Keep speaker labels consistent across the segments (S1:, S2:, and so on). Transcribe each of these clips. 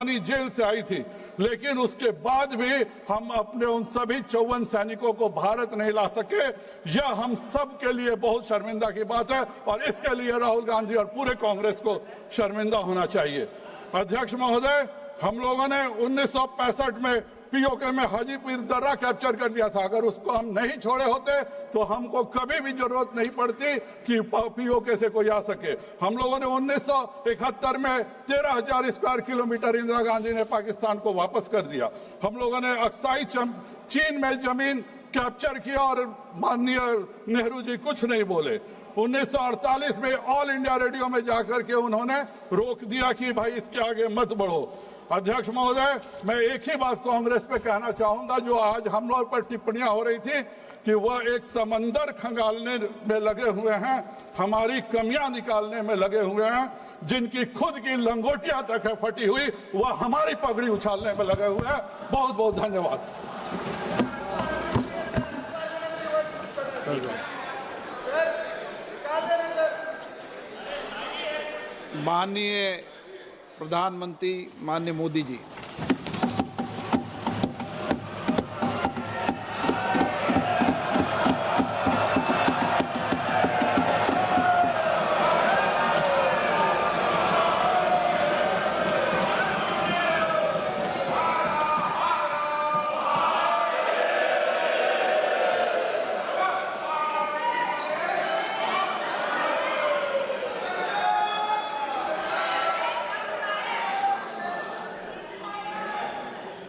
S1: Jail से आई थी, लेकिन उसके बाद भी हम अपने उन सभी 54 सैनिकों को भारत नहीं ला सके। यह हम सब के लिए बहुत शर्मिंदा की बात है और इसके लिए राहुल गांधी और पूरे कांग्रेस को शर्मिंदा होना चाहिए। अध्यक्ष महोदय, हम लोगों ने 1965 में पीओके में हाजीपुर दर्रा कैप्चर कर लिया था। अगर उसको हम नहीं छोड़े होते तो हमको कभी भी जरूरत नहीं पड़ती कि पीओके से कोई आ सके। हम लोगों ने 1971 में 13,000 स्क्वायर किलोमीटर इंदिरा गांधी ने पाकिस्तान को वापस कर दिया। हम लोगों ने अक्साई चीन में जमीन कैप्चर किया और माननीय नेहरू जी कुछ नहीं बोले। 1948 में ऑल इंडिया रेडियो में जाकर के उन्होंने रोक दिया कि भाई इसके आगे मत बढ़ो। अध्यक्ष महोदय, मैं एक ही बात कांग्रेस पे कहना चाहूंगा, जो आज हम लोग पर टिप्पणियां हो रही थी कि वह एक समंदर खंगालने में लगे हुए हैं, हमारी कमियां निकालने में लगे हुए हैं। जिनकी खुद की लंगोटियां तक है फटी हुई, वह हमारी पगड़ी उछालने में लगे हुए हैं। बहुत बहुत धन्यवाद।
S2: माननीय प्रधानमंत्री माननीय मोदी जी,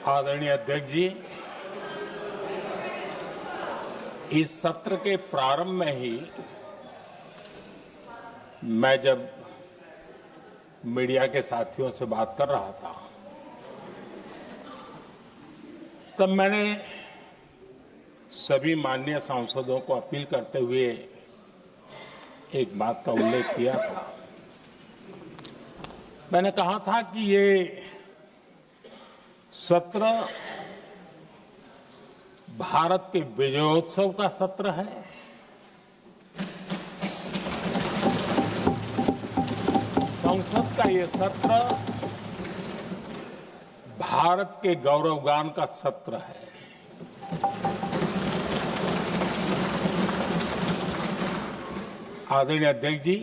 S3: आदरणीय अध्यक्ष जी, इस सत्र के प्रारंभ में ही मैं जब मीडिया के साथियों से बात कर रहा था, तब मैंने सभी माननीय सांसदों को अपील करते हुए एक बात का उल्लेख किया था। मैंने कहा था कि ये सत्र भारत के विजयोत्सव का सत्र है। संसद का ये सत्र भारत के गौरवगान का सत्र है। आदरणीय अध्यक्ष जी,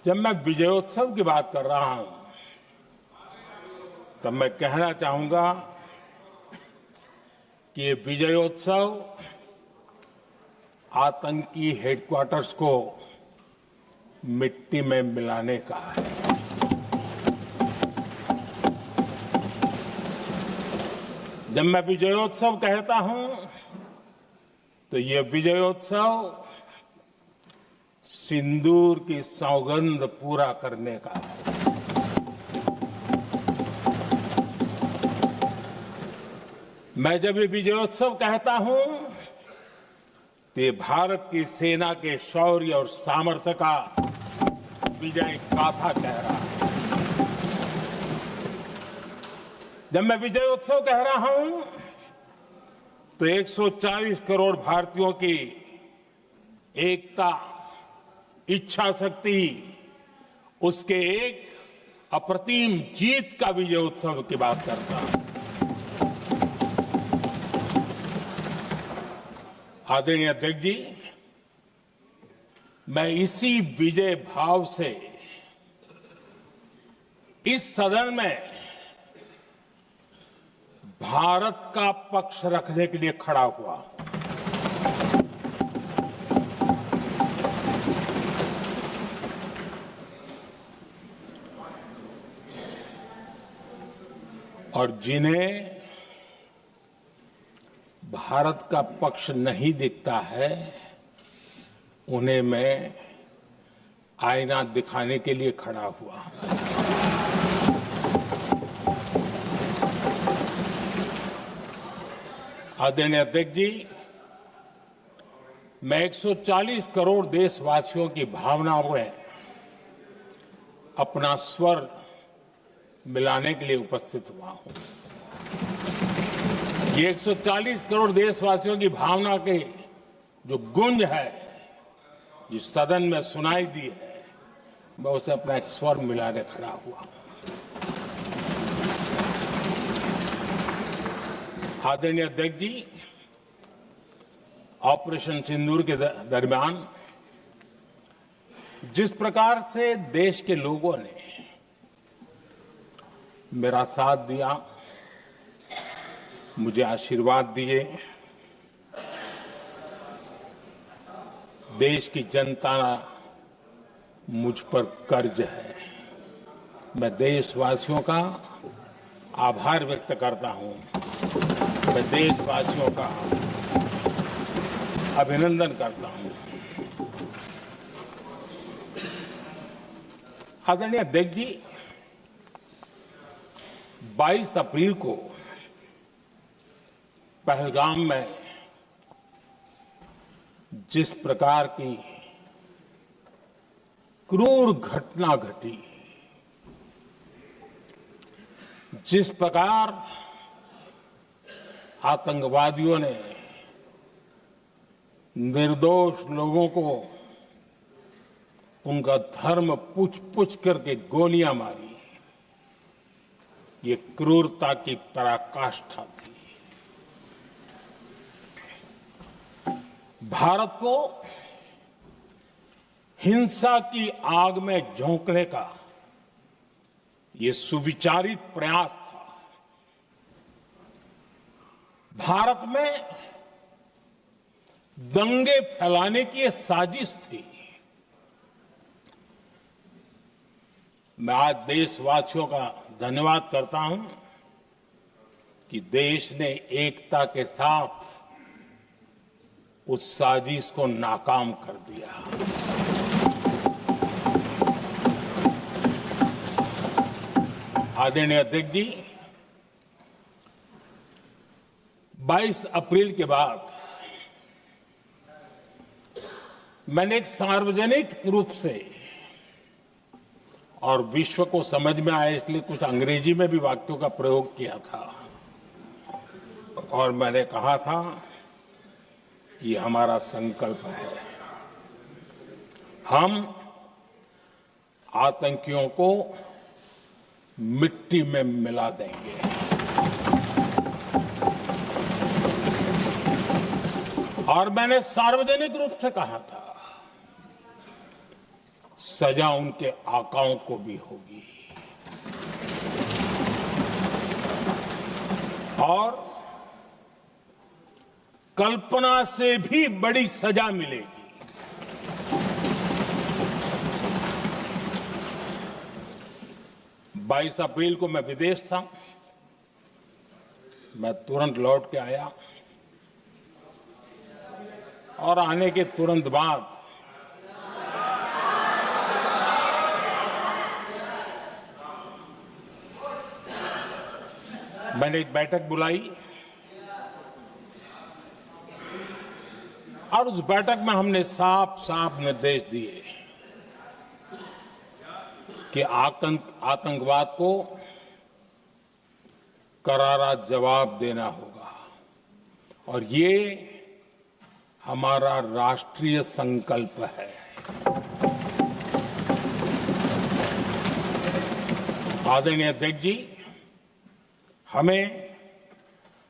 S3: जब मैं विजयोत्सव की बात कर रहा हूं, तब मैं कहना चाहूंगा कि ये विजयोत्सव आतंकी हेडक्वार्टर्स को मिट्टी में मिलाने का है। जब मैं विजयोत्सव कहता हूं, तो ये विजयोत्सव सिंदूर की सौगंध पूरा करने का है। मैं जब ये विजयोत्सव कहता हूं, तो ये भारत की सेना के शौर्य और सामर्थ्य का विजय गाथा कह रहा है। जब मैं विजयोत्सव कह रहा हूं, तो 140 करोड़ भारतीयों की एकता, इच्छा शक्ति, उसके एक अप्रतिम जीत का विजयोत्सव की बात करता हूं। आदरणीय अध्यक्ष जी, मैं इसी विजय भाव से इस सदन में भारत का पक्ष रखने के लिए खड़ा हुआ। और जिन्हें भारत का पक्ष नहीं दिखता है, उन्हें मैं आईना दिखाने के लिए खड़ा हुआ। आदरणीय अध्यक्ष जी, मैं 140 करोड़ देशवासियों की भावनाओं में अपना स्वर मिलाने के लिए उपस्थित हुआ हूं। ये 140 करोड़ देशवासियों की भावना के जो गूंज है, जिस सदन में सुनाई दी है, मैं उसे अपना एक स्वर मिलाने खड़ा हुआ। आदरणीय अध्यक्ष जी, ऑपरेशन सिंदूर के दरमियान जिस प्रकार से देश के लोगों ने मेरा साथ दिया, मुझे आशीर्वाद दिए, देश की जनता मुझ पर कर्ज है। मैं देशवासियों का आभार व्यक्त करता हूं। मैं देशवासियों का अभिनंदन करता हूं। आदरणीय अध्यक्ष जी, 22 अप्रैल को पहलगाम में जिस प्रकार की क्रूर घटना घटी, जिस प्रकार आतंकवादियों ने निर्दोष लोगों को उनका धर्म पूछ करके गोलियां मारी, ये क्रूरता की पराकाष्ठा थी। भारत को हिंसा की आग में झोंकने का ये सुविचारित प्रयास था। भारत में दंगे फैलाने की ये साजिश थी। मैं आज देशवासियों का धन्यवाद करता हूं कि देश ने एकता के साथ उस साजिश को नाकाम कर दिया। आदरणीय अध्यक्ष जी, 22 अप्रैल के बाद मैंने एक सार्वजनिक रूप से और विश्व को समझ में आए इसलिए कुछ अंग्रेजी में भी वाक्यों का प्रयोग किया था और मैंने कहा था कि हमारा संकल्प है, हम आतंकियों को मिट्टी में मिला देंगे। और मैंने सार्वजनिक रूप से कहा था, सजा उनके आकाओं को भी होगी और कल्पना से भी बड़ी सजा मिलेगी। 22 अप्रैल को मैं विदेश था। मैं तुरंत लौट के आया और आने के तुरंत बाद मैंने एक बैठक बुलाई और उस बैठक में हमने साफ साफ निर्देश दिए कि आतंकवाद को करारा जवाब देना होगा और ये हमारा राष्ट्रीय संकल्प है। आदरणीय अध्यक्ष जी, हमें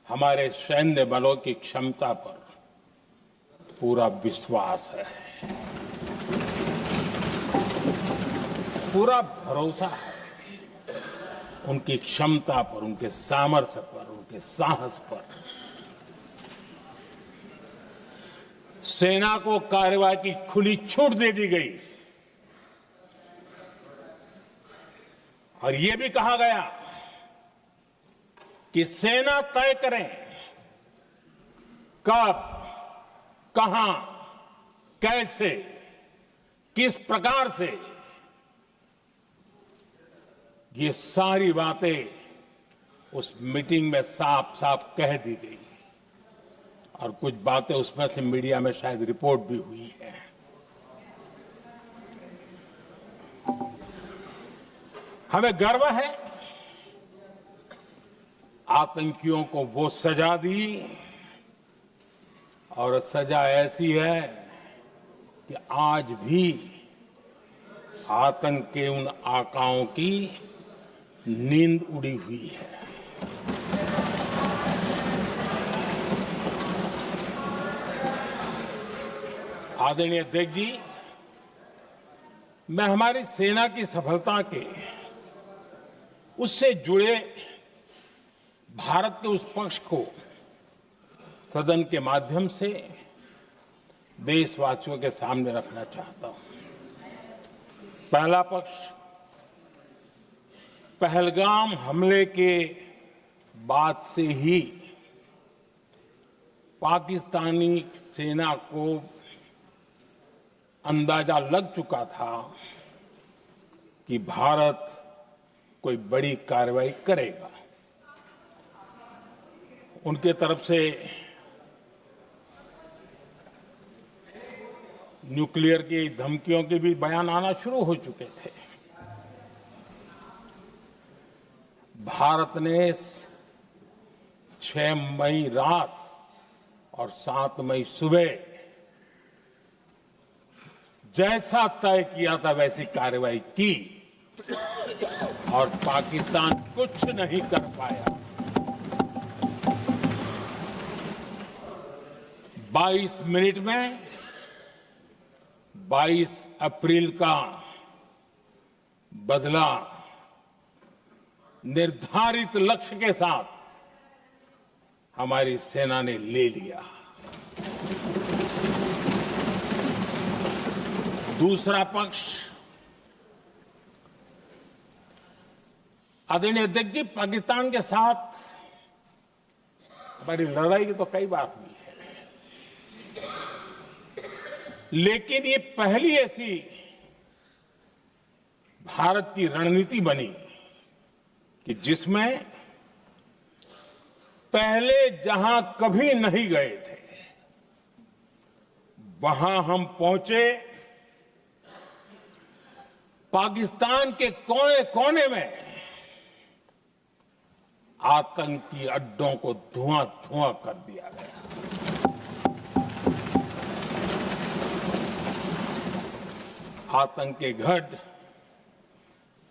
S3: हमारे सैन्य बलों की क्षमता पर पूरा विश्वास है, पूरा भरोसा है उनकी क्षमता पर, उनके सामर्थ्य पर, उनके साहस पर। सेना को कार्रवाई की खुली छूट दे दी गई और यह भी कहा गया कि सेना तय करें कब, कहां, कैसे, किस प्रकार से। ये सारी बातें उस मीटिंग में साफ साफ कह दी गई और कुछ बातें उसमें से मीडिया में शायद रिपोर्ट भी हुई है। हमें गर्व है आतंकियों को वो सजा दी और सजा ऐसी है कि आज भी आतंक के उन आकाओं की नींद उड़ी हुई है। आदरणीय अध्यक्ष जी, मैं हमारी सेना की सफलता के उससे जुड़े भारत के उस पक्ष को सदन के माध्यम से देशवासियों के सामने रखना चाहता हूं। पहला पक्ष, पहलगाम हमले के बाद से ही पाकिस्तानी सेना को अंदाजा लग चुका था कि भारत कोई बड़ी कार्रवाई करेगा। उनके तरफ से न्यूक्लियर की धमकियों के भी बयान आना शुरू हो चुके थे। भारत ने 6 मई रात और 7 मई सुबह जैसा तय किया था वैसी कार्रवाई की और पाकिस्तान कुछ नहीं कर पाया। 22 मिनट में 22 अप्रैल का बदला निर्धारित लक्ष्य के साथ हमारी सेना ने ले लिया। दूसरा पक्ष, आदरणीय अध्यक्ष जी, पाकिस्तान के साथ हमारी लड़ाई तो कई बार हुई है, लेकिन ये पहली ऐसी भारत की रणनीति बनी कि जिसमें पहले जहां कभी नहीं गए थे वहां हम पहुंचे। पाकिस्तान के कोने कोने में आतंकी अड्डों को धुआं धुआं कर दिया गया। आतंक के गढ़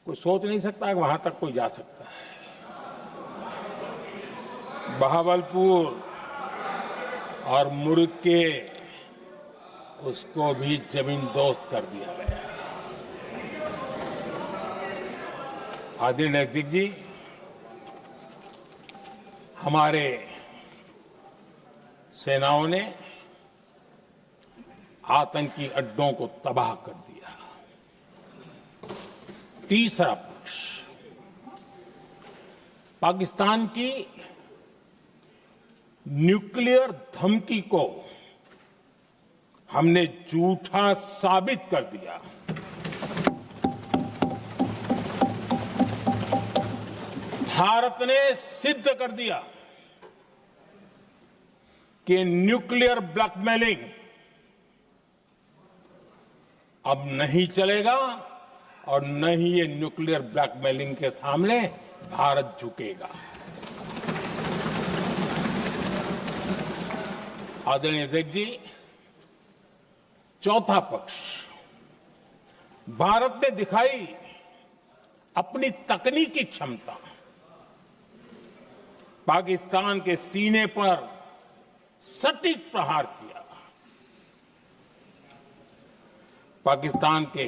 S3: कोई सोच नहीं सकता कि वहां तक कोई जा सकता है। बहावलपुर और मुर्गे उसको भी जमीन दोस्त कर दिया गया। आदरणीय अध्यक्ष जी, हमारे सेनाओं ने आतंकी अड्डों को तबाह कर दिया। तीसरा पक्ष, पाकिस्तान की न्यूक्लियर धमकी को हमने झूठा साबित कर दिया। भारत ने सिद्ध कर दिया कि न्यूक्लियर ब्लैकमेलिंग अब नहीं चलेगा और न ही ये न्यूक्लियर ब्लैकमेलिंग के सामने भारत झुकेगा। आदरणीय अध्यक्ष जी, चौथा पक्ष, भारत ने दिखाई अपनी तकनीकी क्षमता। पाकिस्तान के सीने पर सटीक प्रहार किया। पाकिस्तान के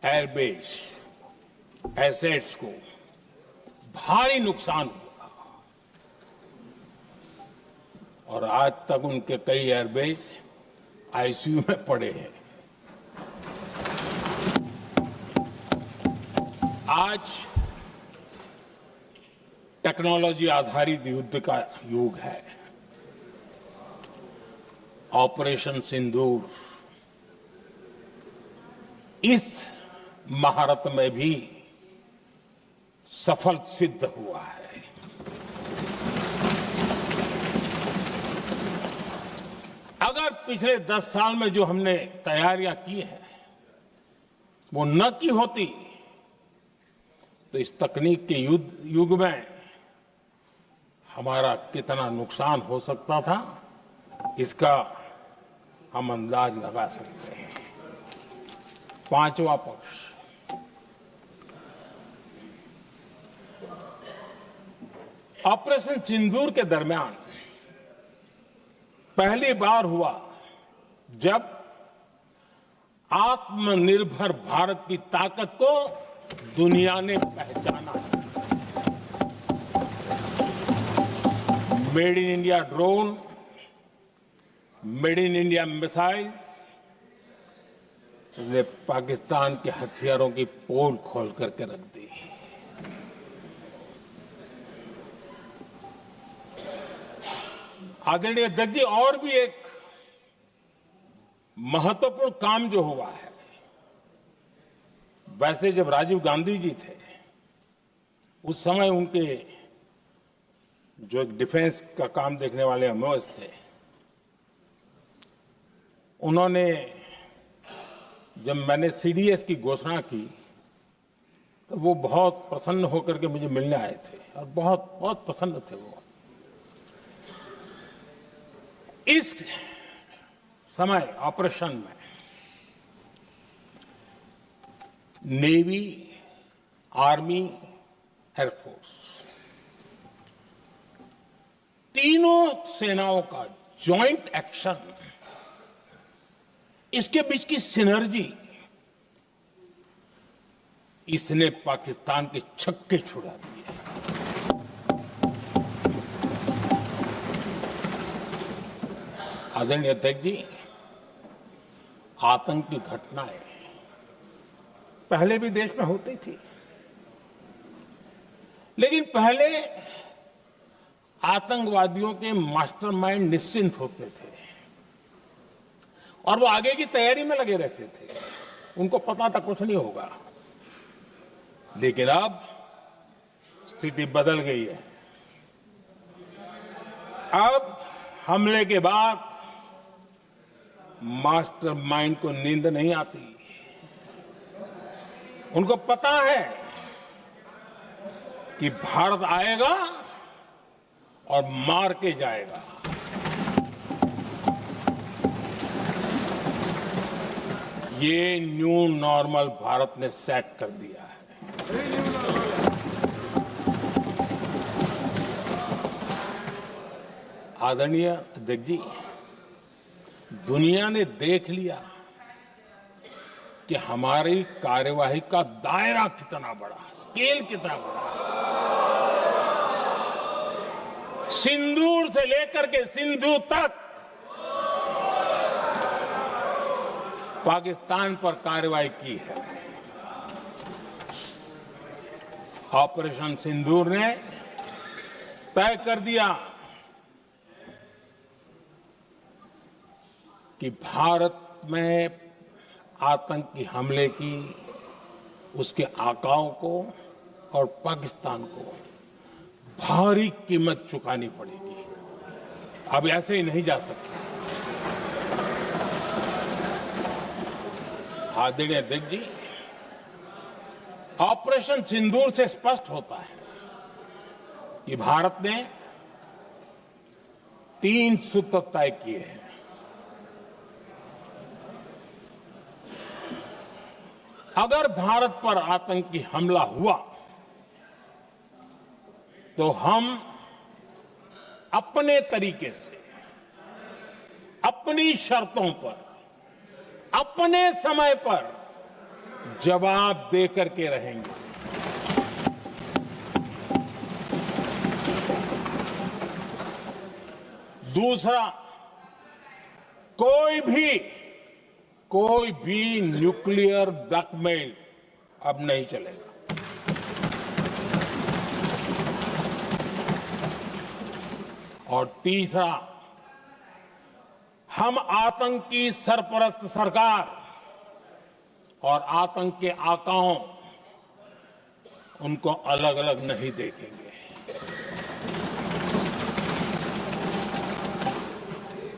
S3: एयरबेस एसेट्स को भारी नुकसान हुआ और आज तक उनके कई एयरबेस आईसीयू में पड़े हैं। आज टेक्नोलॉजी आधारित युद्ध का युग है। ऑपरेशन सिंदूर इस महारत में भी सफल सिद्ध हुआ है। अगर पिछले 10 साल में जो हमने तैयारियां की है वो न की होती तो इस तकनीक के युग में हमारा कितना नुकसान हो सकता था, इसका हम अंदाज लगा सकते हैं। पांचवा पक्ष, ऑपरेशन सिंदूर के दरमियान पहली बार हुआ जब आत्मनिर्भर भारत की ताकत को दुनिया ने पहचाना। Made in India drone, made in India missile ने पाकिस्तान के हथियारों की पोल खोल करके रख दी। आदरणीय अध्यक्ष जी, और भी एक महत्वपूर्ण काम जो हुआ है, वैसे जब राजीव गांधी जी थे उस समय उनके जो डिफेंस का काम देखने वाले एमओएस थे, उन्होंने जब मैंने सीडीएस की घोषणा की तो वो बहुत प्रसन्न होकर के मुझे मिलने आए थे और बहुत बहुत प्रसन्न थे वो। इस समय ऑपरेशन में नेवी, आर्मी, एयरफोर्स तीनों सेनाओं का जॉइंट एक्शन, इसके बीच की सिनर्जी, इसने पाकिस्तान के छक्के छुड़ा दिए। आदरणीय अध्यक्ष जी, आतंक की घटनाएं पहले भी देश में होती थी, लेकिन पहले आतंकवादियों के मास्टरमाइंड निश्चिंत होते थे और वो आगे की तैयारी में लगे रहते थे, उनको पता था कुछ नहीं होगा। लेकिन अब स्थिति बदल गई है। अब हमले के बाद मास्टरमाइंड को नींद नहीं आती। उनको पता है कि भारत आएगा और मार के जाएगा। ये न्यू नॉर्मल भारत ने सेट कर दिया है। आदरणीय अध्यक्ष जी, दुनिया ने देख लिया कि हमारी कार्यवाही का दायरा कितना बड़ा, स्केल कितना बड़ा। सिंदूर से लेकर के सिंधु तक पाकिस्तान पर कार्रवाई की है। ऑपरेशन सिंदूर ने तय कर दिया कि भारत में आतंकी हमले की, उसके आकाओं को और पाकिस्तान को भारी कीमत चुकानी पड़ेगी। अब ऐसे ही नहीं जा सकते। आदरणीय अध्यक्ष जी, ऑपरेशन सिंदूर से स्पष्ट होता है कि भारत ने 3 सूत्र तय किए हैं। अगर भारत पर आतंकी हमला हुआ तो हम अपने तरीके से, अपनी शर्तों पर, अपने समय पर जवाब दे करके रहेंगे। दूसरा, कोई भी न्यूक्लियर ब्लैकमेल अब नहीं चलेगा। और तीसरा, हम आतंक की सरपरस्त सरकार और आतंक के आकाओं, उनको अलग अलग नहीं देखेंगे।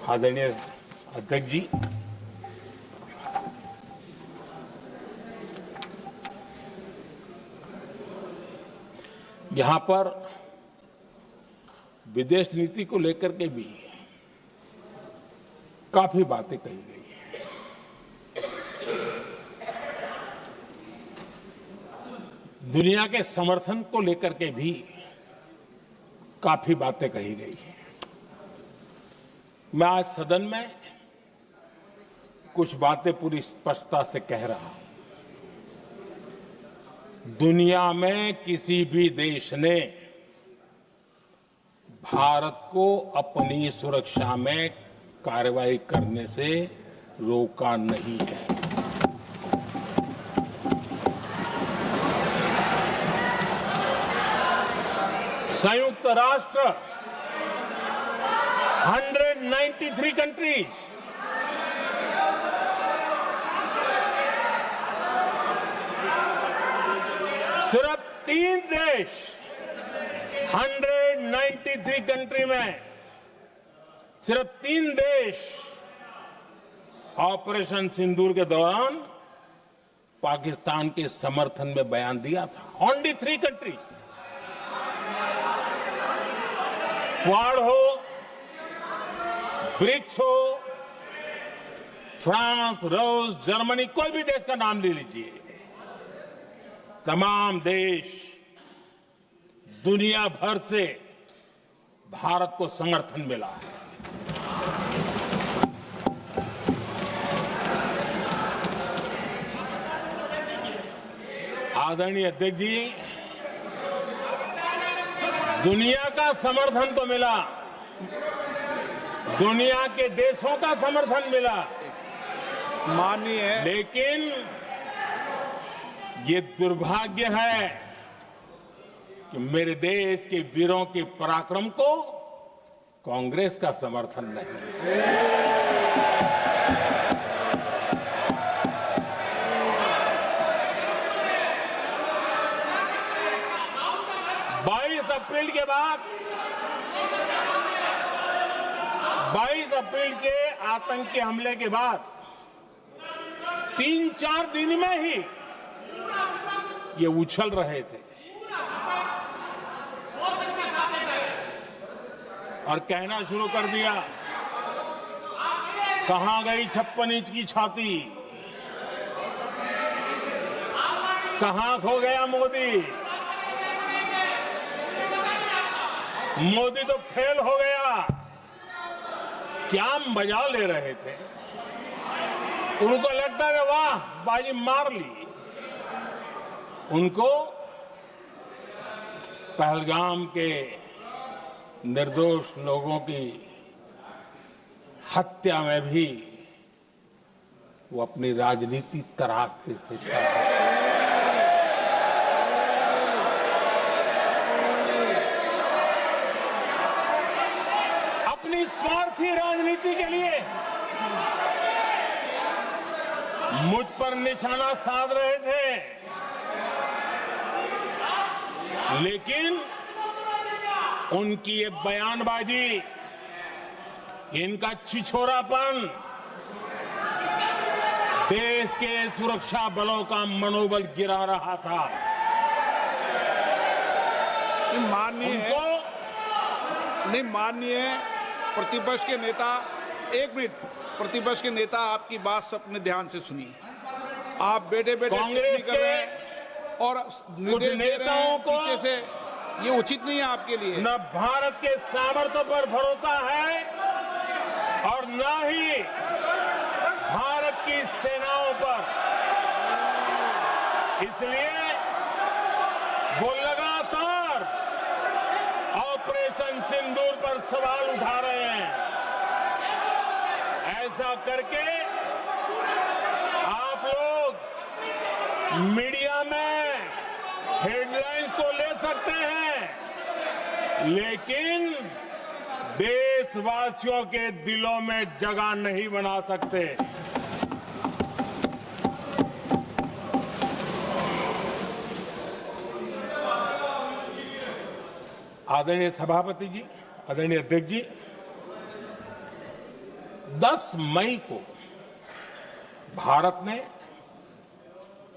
S3: आदरणीय अध्यक्ष जी, यहां पर विदेश नीति को लेकर के भी काफी बातें कही गई हैं। दुनिया के समर्थन को लेकर के भी काफी बातें कही गई हैं। मैं आज सदन में कुछ बातें पूरी स्पष्टता से कह रहा हूं। दुनिया में किसी भी देश ने भारत को अपनी सुरक्षा में कार्रवाई करने से रोका नहीं है। संयुक्त राष्ट्र 193 कंट्रीज सिर्फ 3 देश 193 कंट्री में सिर्फ 3 देश ऑपरेशन सिंदूर के दौरान पाकिस्तान के समर्थन में बयान दिया था। Only 3 countries. क्वाड हो, ब्रिक्स हो, फ्रांस, रूस, जर्मनी, कोई भी देश का नाम ले लीजिए, तमाम देश दुनिया भर से भारत को समर्थन मिला है। आदरणीय अध्यक्ष जी, दुनिया का समर्थन तो मिला, दुनिया के देशों का समर्थन मिला,
S2: माननीय
S3: लेकिन ये दुर्भाग्य है कि मेरे देश के वीरों के पराक्रम को कांग्रेस का समर्थन नहीं। 22 अप्रैल के बाद 22 अप्रैल के आतंकी हमले के बाद 3-4 दिन में ही ये उछल रहे थे और कहना शुरू कर दिया, कहां गई 56 इंच की छाती, कहां खो गया मोदी, मोदी तो फेल हो गया। क्या मजा ले रहे थे। उनको लगता है वाह बाजी मार ली। उनको पहलगाम के निर्दोष लोगों की हत्या में भी वो अपनी राजनीति तराशते थे। अपनी स्वार्थी राजनीति के लिए मुझ पर निशाना साध रहे थे, लेकिन उनकी ये बयानबाजी, इनका छिछोरापन देश के सुरक्षा बलों का मनोबल गिरा रहा था।
S2: माननीय प्रतिपक्ष के नेता, एक मिनट, प्रतिपक्ष के नेता आपकी बात सबने ध्यान से सुनी। आप बेटे
S3: कांग्रेस
S2: कर रहे हैं और
S3: कुछ नेताओं को
S2: पीछे से, ये उचित नहीं है आपके लिए।
S3: न भारत के सामर्थ्य पर भरोसा है और न ही भारत की सेनाओं पर। इसलिए वो लगातार ऑपरेशन सिंदूर पर सवाल उठा रहे हैं। ऐसा करके आप लोग मीडिया में हेडलाइंस तो ले सकते हैं, लेकिन देशवासियों के दिलों में जगह नहीं बना सकते। आदरणीय सभापति जी, आदरणीय अध्यक्ष जी, 10 मई को भारत ने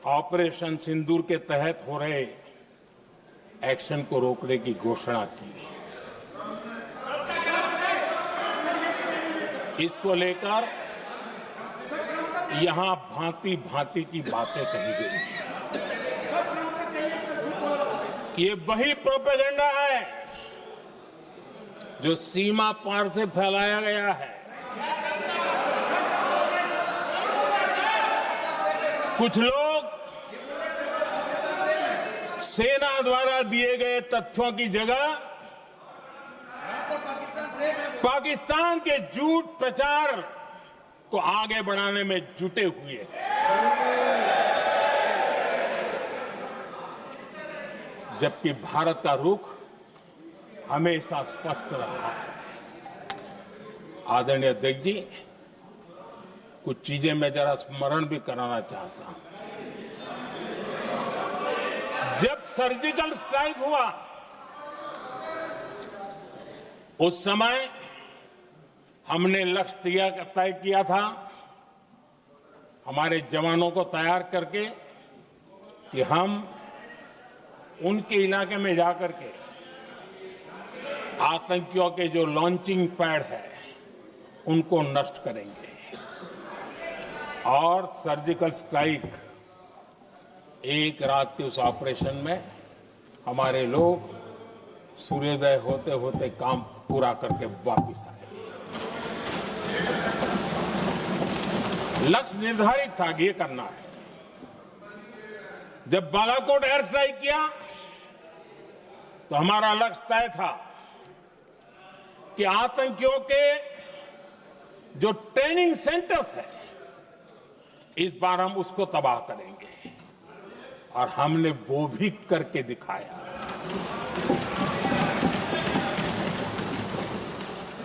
S3: ऑपरेशन सिंदूर के तहत हो रहे एक्शन को रोकने की घोषणा की। इसको लेकर यहां भांति भांति की बातें कही गई। ये वही प्रोपेगेंडा है जो सीमा पार से फैलाया गया है। कुछ लोग सेना द्वारा दिए गए तथ्यों की जगह पाकिस्तान के झूठ प्रचार को आगे बढ़ाने में जुटे हुए हैं, जबकि भारत का रुख हमेशा स्पष्ट रहा है। आदरणीय अध्यक्ष जी, कुछ चीजें मैं जरा स्मरण भी कराना चाहता हूं। जब सर्जिकल स्ट्राइक हुआ उस समय हमने लक्ष्य तय किया था, हमारे जवानों को तैयार करके, कि हम उनके इलाके में जाकर के आतंकियों के जो लॉन्चिंग पैड है उनको नष्ट करेंगे। और सर्जिकल स्ट्राइक, एक रात के उस ऑपरेशन में हमारे लोग सूर्योदय होते होते काम पूरा करके वापस आए। लक्ष्य निर्धारित था कि ये करना है। जब बालाकोट एयर स्ट्राइक किया तो हमारा लक्ष्य तय था कि आतंकियों के जो ट्रेनिंग सेंटर्स है, इस बार हम उसको तबाह करेंगे, और हमने वो भी करके दिखाया।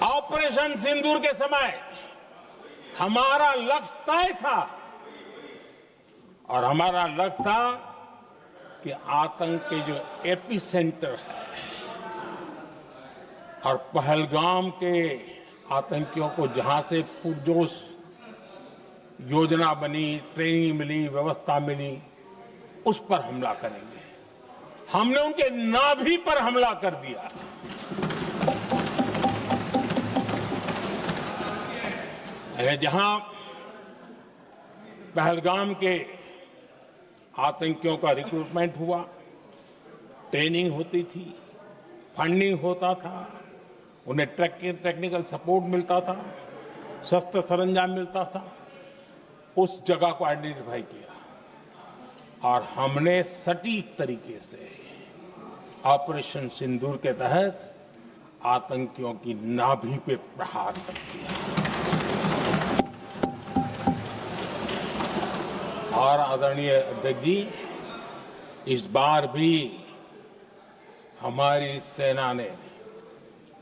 S3: ऑपरेशन सिंदूर के समय हमारा लक्ष्य तय था, और हमारा लक्ष्य था कि आतंक के जो एपी सेंटर है और पहलगाम के आतंकियों को जहां से पुरजोश योजना बनी, ट्रेनिंग मिली, व्यवस्था मिली, उस पर हमला करेंगे। हमने उनके नाभि पर हमला कर दिया। जहां पहलगाम के आतंकियों का रिक्रूटमेंट हुआ, ट्रेनिंग होती थी, फंडिंग होता था, उन्हें टेक्निकल सपोर्ट मिलता था, शस्त्र सरंजाम मिलता था, उस जगह को आइडेंटिफाई किया और हमने सटीक तरीके से ऑपरेशन सिंदूर के तहत आतंकियों की नाभि पे प्रहार कर दिया। और आदरणीय अध्यक्ष जी, इस बार भी हमारी सेना ने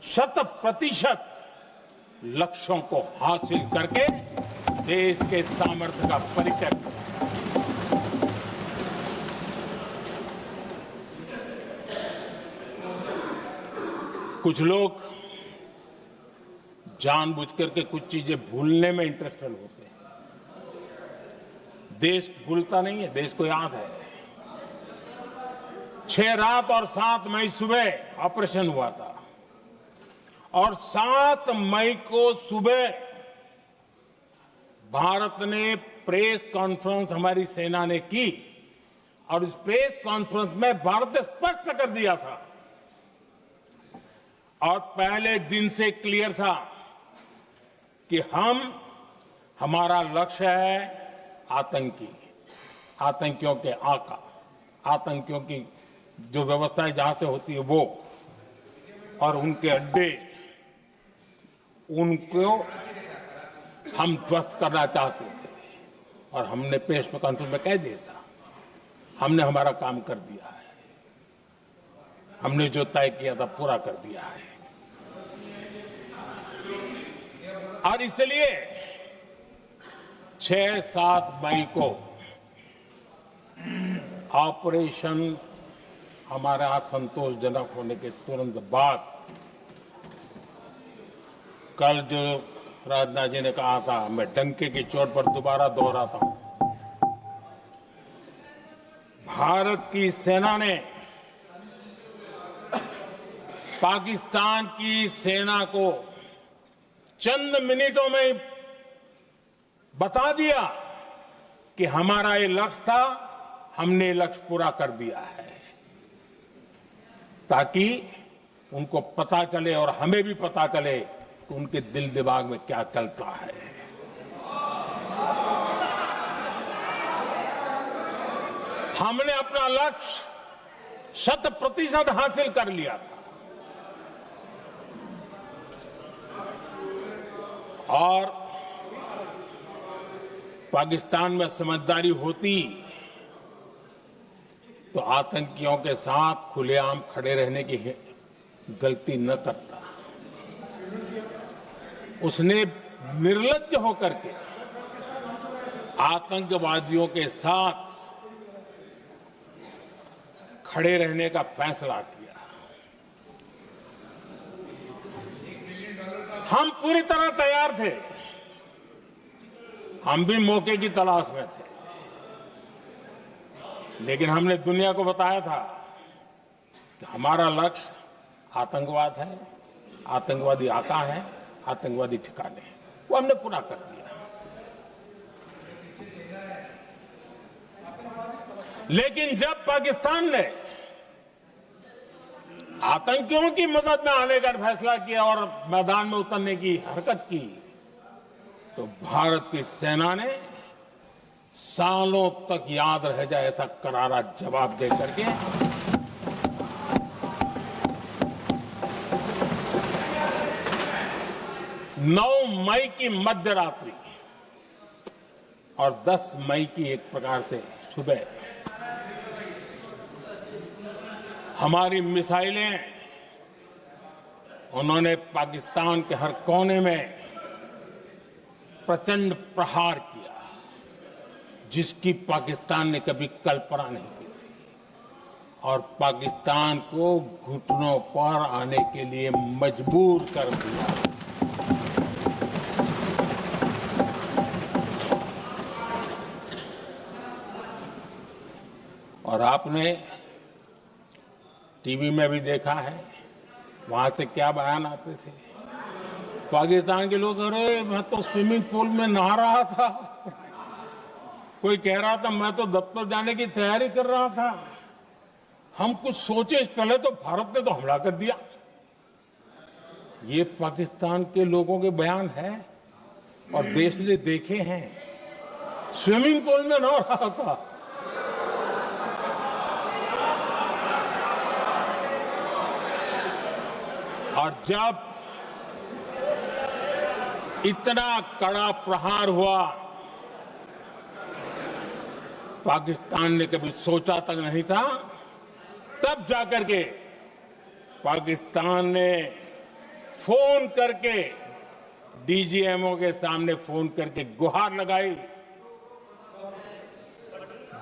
S3: 100% लक्ष्यों को हासिल करके देश के सामर्थ्य का परिचय दिया। कुछ लोग जानबूझ करके कुछ चीजें भूलने में इंटरेस्टेड होते हैं। देश भूलता नहीं है, देश को याद है। 6 रात और 7 मई सुबह ऑपरेशन हुआ था, और 7 मई को सुबह भारत ने प्रेस कॉन्फ्रेंस हमारी सेना ने की, और इस प्रेस कॉन्फ्रेंस में भारत ने स्पष्ट कर दिया था, और पहले दिन से क्लियर था कि हमारा लक्ष्य है आतंकियों के आका, आतंकियों की जो व्यवस्थाएं जहां से होती है वो, और उनके अड्डे, उनको हम ध्वस्त करना चाहते थे। और हमने प्रेस कॉन्फ्रेंस में कह दिया था, हमने हमारा काम कर दिया है, हमने जो तय किया था पूरा कर दिया है। और इसलिए 6-7 मई को ऑपरेशन हमारे हाथ संतोषजनक होने के तुरंत बाद, कल जो राजनाथ जी ने कहा था, मैं डंके की चोट पर दोबारा दोहराता हूं, भारत की सेना ने पाकिस्तान की सेना को चंद मिनटों में बता दिया कि हमारा ये लक्ष्य था, हमने ये लक्ष्य पूरा कर दिया है, ताकि उनको पता चले और हमें भी पता चले कि उनके दिल दिमाग में क्या चलता है। हमने अपना लक्ष्य 100% हासिल कर लिया था और पाकिस्तान में समझदारी होती तो आतंकियों के साथ खुलेआम खड़े रहने की गलती न करता। उसने निर्लज्ज होकर के आतंकवादियों के साथ खड़े रहने का फैसला किया। हम पूरी तरह तैयार थे, हम भी मौके की तलाश में थे, लेकिन हमने दुनिया को बताया था कि हमारा लक्ष्य आतंकवाद है, आतंकवादी आका है, आतंकवादी ठिकाने हैं। वो हमने पूरा कर दिया। लेकिन जब पाकिस्तान ने आतंकियों की मदद में आने का फैसला किया और मैदान में उतरने की हरकत की, तो भारत की सेना ने सालों तक याद रह जाए ऐसा करारा जवाब दे करके 9 मई की मध्यरात्रि और 10 मई की एक प्रकार से सुबह हमारी मिसाइलें उन्होंने पाकिस्तान के हर कोने में प्रचंड प्रहार किया, जिसकी पाकिस्तान ने कभी कल्पना नहीं की थी और पाकिस्तान को घुटनों पर आने के लिए मजबूर कर दिया। और आपने टीवी में भी देखा है, वहां से क्या बयान आते थे। पाकिस्तान के लोग, अरे मैं तो स्विमिंग पूल में नहा रहा था, कोई कह रहा था मैं तो दफ्तर जाने की तैयारी कर रहा था। हम कुछ सोचे पहले तो भारत ने तो हमला कर दिया। ये पाकिस्तान के लोगों के बयान है और देश ने देखे हैं। स्विमिंग पूल में नहा रहा था। और जब इतना कड़ा प्रहार हुआ, पाकिस्तान ने कभी सोचा तक नहीं था, तब जाकर के पाकिस्तान ने फोन करके डीजीएमओ के सामने फोन करके गुहार लगाई,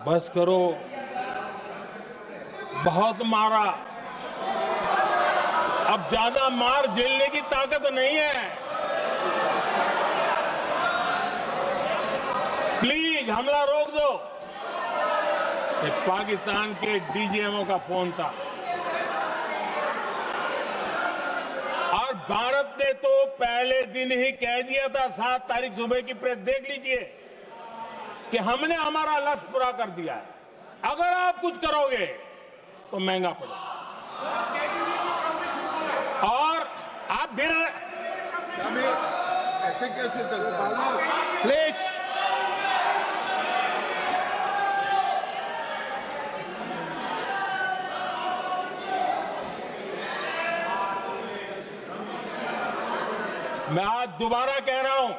S3: बस करो, बहुत मारा, अब ज्यादा मार झेलने की ताकत नहीं है, प्लीज हमला रोक दो। ये पाकिस्तान के डीजीएमओ का फोन था। और भारत ने तो पहले दिन ही कह दिया था, 7 तारीख सुबह की प्रेस देख लीजिए, कि हमने हमारा लक्ष्य पूरा कर दिया है, अगर आप कुछ करोगे तो महंगा पड़ेगा। और आप धीरे
S4: ऐसे कैसे चलता है?
S3: प्लीज मैं आज दोबारा कह रहा हूं,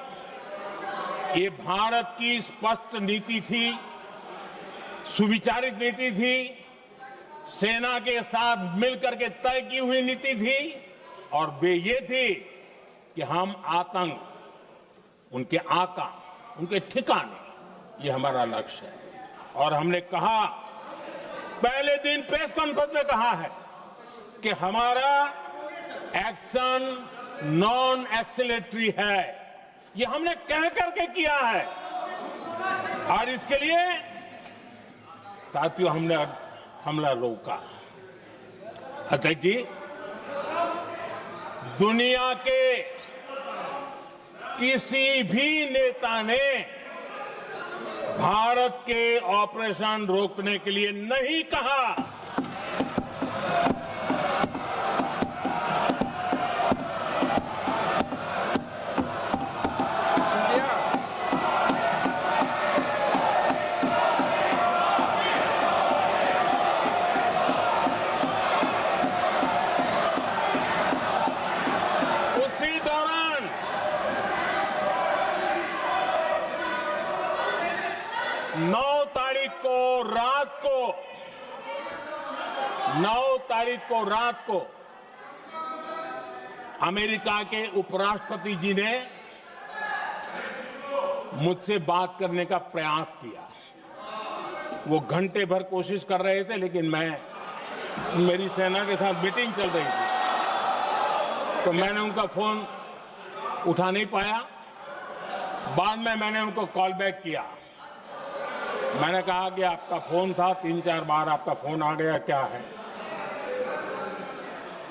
S3: ये भारत की स्पष्ट नीति थी, सुविचारित नीति थी, सेना के साथ मिलकर के तय की हुई नीति थी और वे ये थी कि हम आतंक, उनके आका, उनके ठिकाने, ये हमारा लक्ष्य है। और हमने कहा, पहले दिन प्रेस कॉन्फ्रेंस में कहा है कि हमारा एक्शन नॉन एक्सीलेटरी है, ये हमने कह करके किया है। और इसके लिए साथियों हमने हमला रोका। अध्यक्ष जी, दुनिया के किसी भी नेता ने भारत के ऑपरेशन रोकने के लिए नहीं कहा। को रात को अमेरिका के उपराष्ट्रपति जी ने मुझसे बात करने का प्रयास किया। वो घंटे भर कोशिश कर रहे थे, लेकिन मेरी सेना के साथ मीटिंग चल रही थी, तो मैंने उनका फोन उठा नहीं पाया। बाद में मैंने उनको कॉल बैक किया। मैंने कहा कि आपका फोन था, 3-4 बार आपका फोन आ गया, क्या है?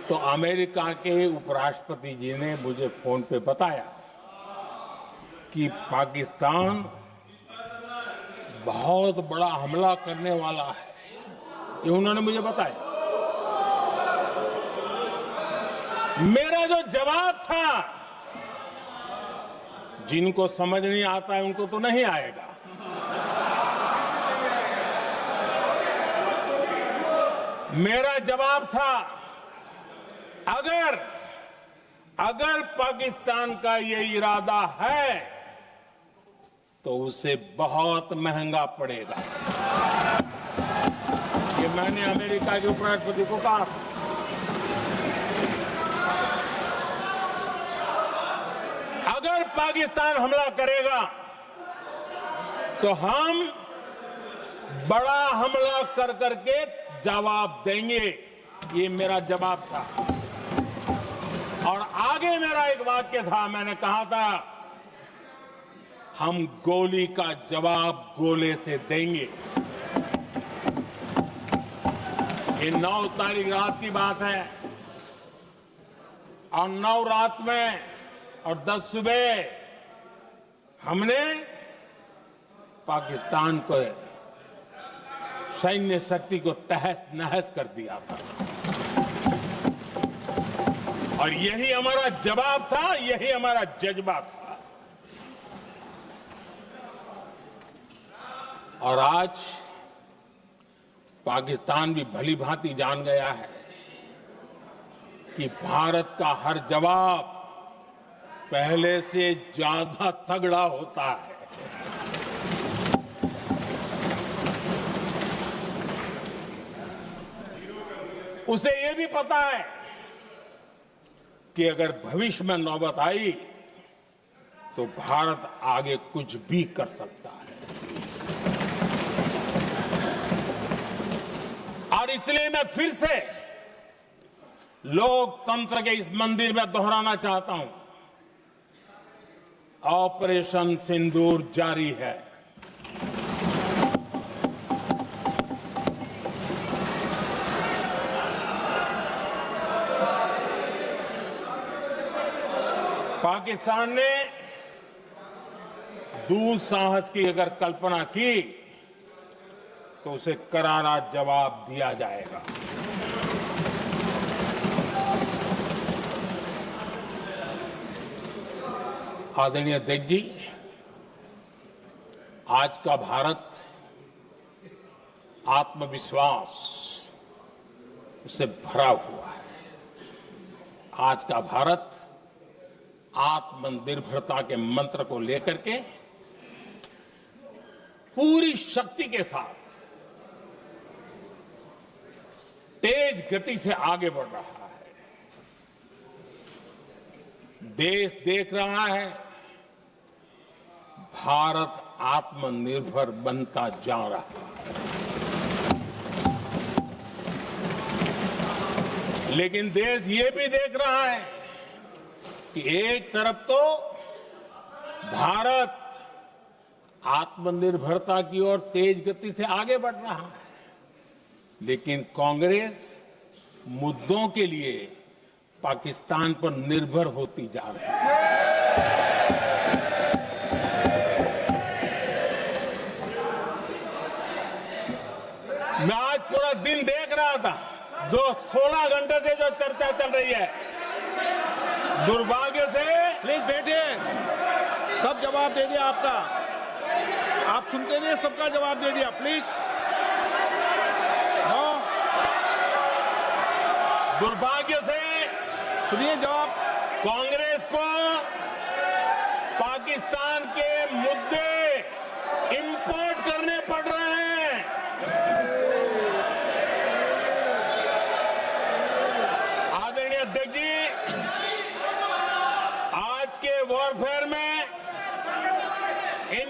S3: तो अमेरिका के उपराष्ट्रपति जी ने मुझे फोन पे बताया कि पाकिस्तान बहुत बड़ा हमला करने वाला है, ये उन्होंने मुझे बताया। मेरा जो जवाब था, जिनको समझ नहीं आता है उनको तो नहीं आएगा, मेरा जवाब था अगर पाकिस्तान का ये इरादा है तो उसे बहुत महंगा पड़ेगा। ये मैंने अमेरिका के उपराष्ट्रपति को कहा। अगर पाकिस्तान हमला करेगा तो हम बड़ा हमला कर करके जवाब देंगे, ये मेरा जवाब था। और आगे मेरा एक वाक्य था, मैंने कहा था हम गोली का जवाब गोले से देंगे। ये 9 तारीख रात की बात है, और 9 रात में और 10 सुबह हमने पाकिस्तान को सैन्य शक्ति को तहस नहस कर दिया था। और यही हमारा जवाब था, यही हमारा जज्बा था। और आज पाकिस्तान भी भली भांति जान गया है कि भारत का हर जवाब पहले से ज्यादा तगड़ा होता है। उसे यह भी पता है कि अगर भविष्य में नौबत आई तो भारत आगे कुछ भी कर सकता है। और इसलिए मैं फिर से लोकतंत्र के इस मंदिर में दोहराना चाहता हूं, ऑपरेशन सिंदूर जारी है। पाकिस्तान ने दुस्साहस की अगर कल्पना की तो उसे करारा जवाब दिया जाएगा। आदरणीय अध्यक्ष जी, आज का भारत आत्मविश्वास से भरा हुआ है। आज का भारत आत्मनिर्भरता के मंत्र को लेकर के पूरी शक्ति के साथ तेज गति से आगे बढ़ रहा है। देश देख रहा है भारत आत्मनिर्भर बनता जा रहा है। लेकिन देश ये भी देख रहा है कि एक तरफ तो भारत आत्मनिर्भरता की ओर तेज गति से आगे बढ़ रहा है, लेकिन कांग्रेस मुद्दों के लिए पाकिस्तान पर निर्भर होती जा रही है। मैं आज पूरा दिन देख रहा था, जो 16 घंटे से जो चर्चा चल रही है, दुर्भाग्य से।
S2: प्लीज बैठिए, सब जवाब दे दिया आपका, आप सुनते नहीं, सबका जवाब दे दिया। प्लीज
S3: दुर्भाग्य से
S2: सुनिए जवाब।
S3: कांग्रेस को पाकिस्तान के मुद्दे इंपोर्ट करने पड़ रहे हैं।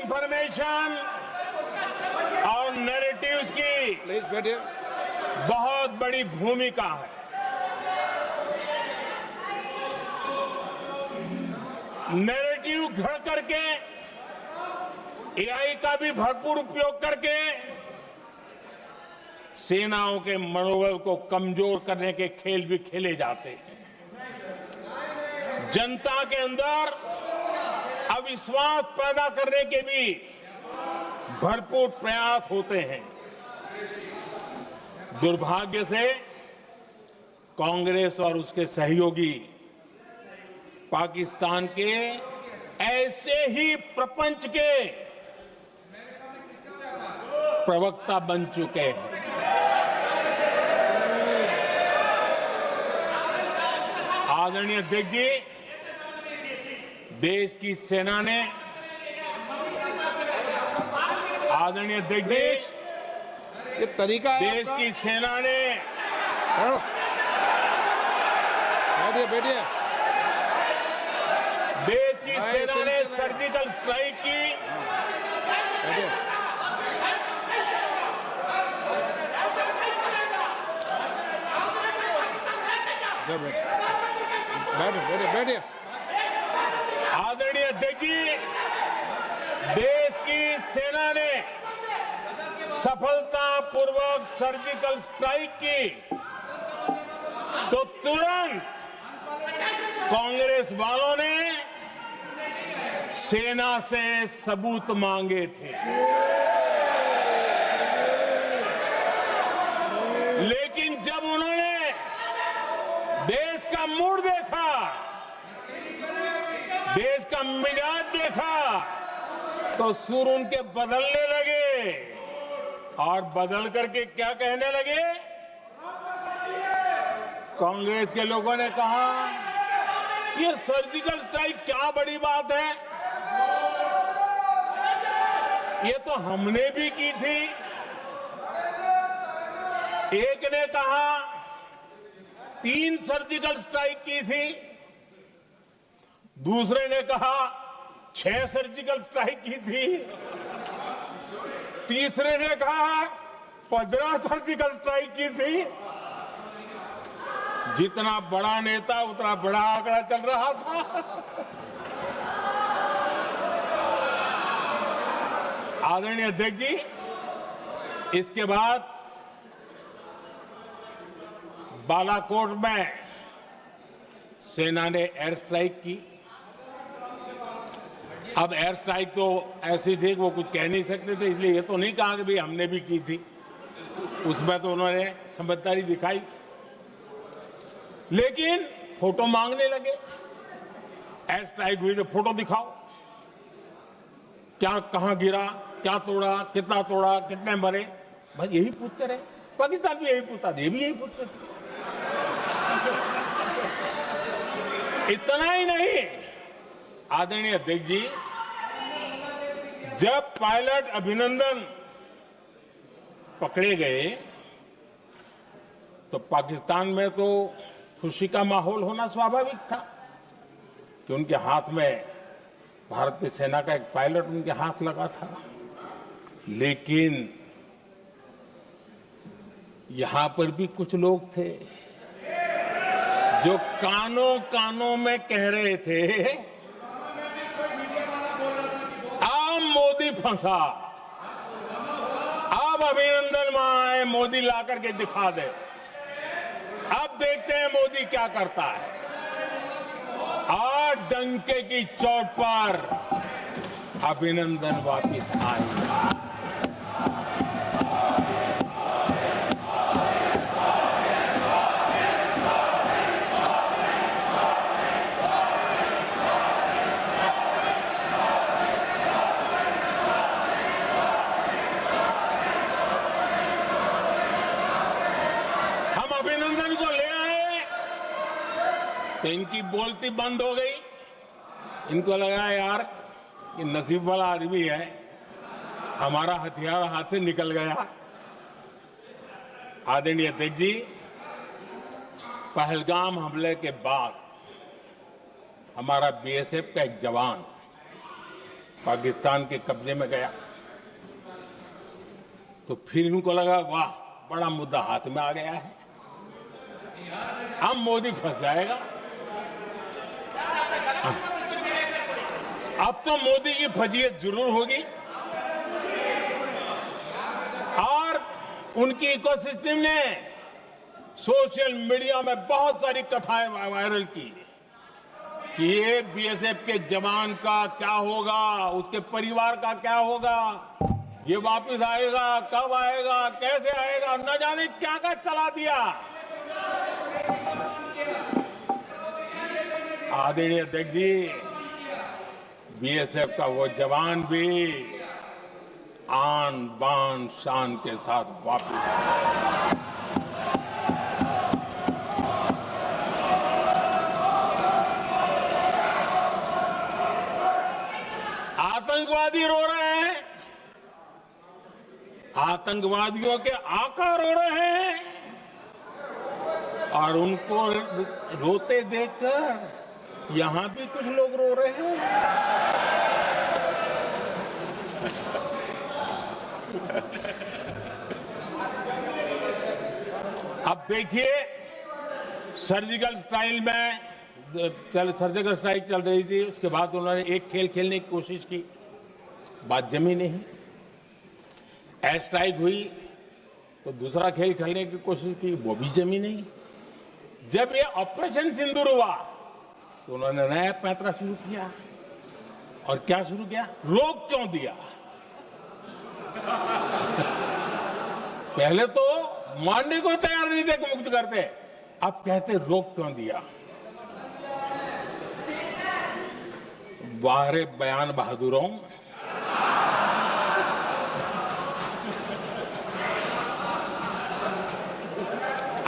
S3: इंफॉर्मेशन और नैरेटिव्स की
S2: प्लीज बैठिए।
S3: बहुत बड़ी भूमिका है। नैरेटिव घड़ करके एआई का भी भरपूर उपयोग करके सेनाओं के मनोबल को कमजोर करने के खेल भी खेले जाते हैं। जनता के अंदर अविश्वास पैदा करने के भी भरपूर प्रयास होते हैं। दुर्भाग्य से कांग्रेस और उसके सहयोगी पाकिस्तान के ऐसे ही प्रपंच के प्रवक्ता बन चुके हैं। आदरणीय अध्यक्ष जी, देश की सेना ने आदरणीय अध्यक्ष जी,
S2: ये तरीका है
S3: देश
S2: आपका?
S3: की सेना ने
S2: बैठिए बैठिए।
S3: देश की
S2: भाई,
S3: सेना ने
S2: सुनते रहे।
S3: सर्जिकल स्ट्राइक की।
S2: बैठिए। जब बैठिए बैठिए बैठिए।
S3: आदरणीय अध्यक्ष जी, देश की सेना ने सफलतापूर्वक सर्जिकल स्ट्राइक की तो तुरंत कांग्रेस वालों ने सेना से सबूत मांगे थे। लेकिन जब उन्होंने देश का मूड देखा, देश का मिजाज देखा, तो सुर उनके बदलने लगे और बदल करके क्या कहने लगे? कांग्रेस के लोगों ने कहा, ये सर्जिकल स्ट्राइक क्या बड़ी बात है, ये तो हमने भी की थी। एक ने कहा 3 सर्जिकल स्ट्राइक की थी, दूसरे ने कहा 6 सर्जिकल स्ट्राइक की थी, तीसरे ने कहा 15 सर्जिकल स्ट्राइक की थी। जितना बड़ा नेता उतना बड़ा आंकड़ा चल रहा था। आदरणीय अध्यक्ष जी, इसके बाद बालाकोट में सेना ने एयर स्ट्राइक की। अब एयर स्ट्राइक तो ऐसी थी कि वो कुछ कह नहीं सकते थे, इसलिए ये तो नहीं कहा कि भाई हमने भी की थी। उसमें तो उन्होंने समझदारी दिखाई, लेकिन फोटो मांगने लगे। एयर स्ट्राइक हुई तो फोटो दिखाओ, क्या कहां गिरा, क्या तोड़ा, कितना तोड़ा, कितने मरे, बस यही पूछते रहे। पाकिस्तान भी यही पूछता था, ये भी यही पूछते थे। इतना ही नहीं, आदरणीय अध्यक्ष जी, जब पायलट अभिनंदन पकड़े गए तो पाकिस्तान में तो खुशी का माहौल होना स्वाभाविक था कि उनके हाथ में भारतीय सेना का एक पायलट उनके हाथ लगा था। लेकिन यहां पर भी कुछ लोग थे जो कानों कानों में कह रहे थे, अब मोदी फंसा, अब अभिनंदन वहां आए, मोदी ला करके दिखा दे, अब देखते हैं मोदी क्या करता है। और डंके की चोट पर अभिनंदन वापिस आए। अभिनंदन को ले आए तो इनकी बोलती बंद हो गई। इनको लगा यार कि नसीब वाला आदमी है, हमारा हथियार हाथ से निकल गया। आदरणीय अध्यक्ष जी, पहलगाम हमले के बाद हमारा बीएसएफ का एक जवान पाकिस्तान के कब्जे में गया तो फिर इनको लगा वाह बड़ा मुद्दा हाथ में आ गया है, अब मोदी फंस जाएगा। अब तो मोदी की फजीयत जरूर होगी और उनकी इकोसिस्टम ने सोशल मीडिया में बहुत सारी कथाएं वायरल की कि एक बीएसएफ के जवान का क्या होगा, उसके परिवार का क्या होगा, ये वापस आएगा, कब आएगा, कैसे आएगा, न जाने क्या क्या चला दिया। आदरणीय अध्यक्ष जी, बीएसएफ का वो जवान भी आन बान शान के साथ वापस आया। आतंकवादी रो रहे हैं, आतंकवादियों के आका रो रहे हैं और उनको रोते देखकर यहां भी कुछ लोग रो रहे हैं। अब देखिए, सर्जिकल स्ट्राइक चल रही थी, उसके बाद उन्होंने एक खेल खेलने की कोशिश की, बात जमी नहीं। एयर स्ट्राइक हुई तो दूसरा खेल खेलने की कोशिश की, वो भी जमी नहीं। जब ये ऑपरेशन सिंदूर हुआ तो उन्होंने नया पैंतरा शुरू किया। और क्या शुरू किया? रोक क्यों दिया? पहले तो मानने को तैयार नहीं थे कि मुक्त करते, अब कहते रोक क्यों दिया। बाहरे बयान बहादुरों,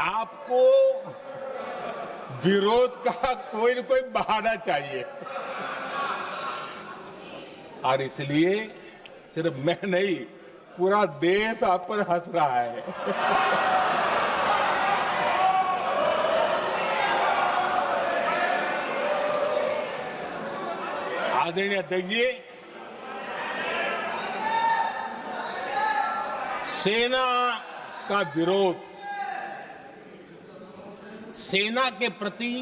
S3: आपको विरोध का कोई न कोई बहाना चाहिए और इसलिए सिर्फ मैं नहीं, पूरा देश आप पर हंस रहा है। आदरणीय अध्यक्ष जी, सेना का विरोध, सेना के प्रति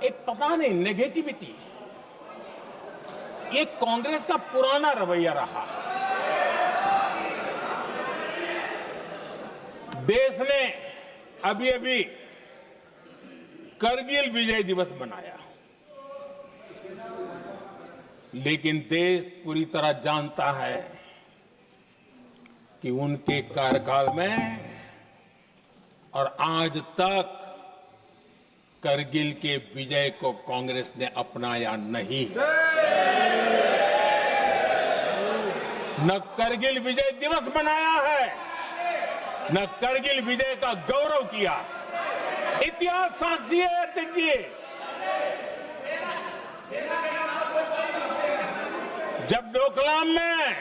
S3: एक पता नहीं नेगेटिविटी, ये कांग्रेस का पुराना रवैया रहा। देश ने अभी अभी करगिल विजय दिवस मनाया, लेकिन देश पूरी तरह जानता है कि उनके कार्यकाल में और आज तक करगिल के विजय को कांग्रेस ने अपनाया नहीं। न करगिल विजय दिवस मनाया है, न करगिल विजय का गौरव किया। इतिहास साक्षी है अध्यक्ष जी। जब डोकलाम में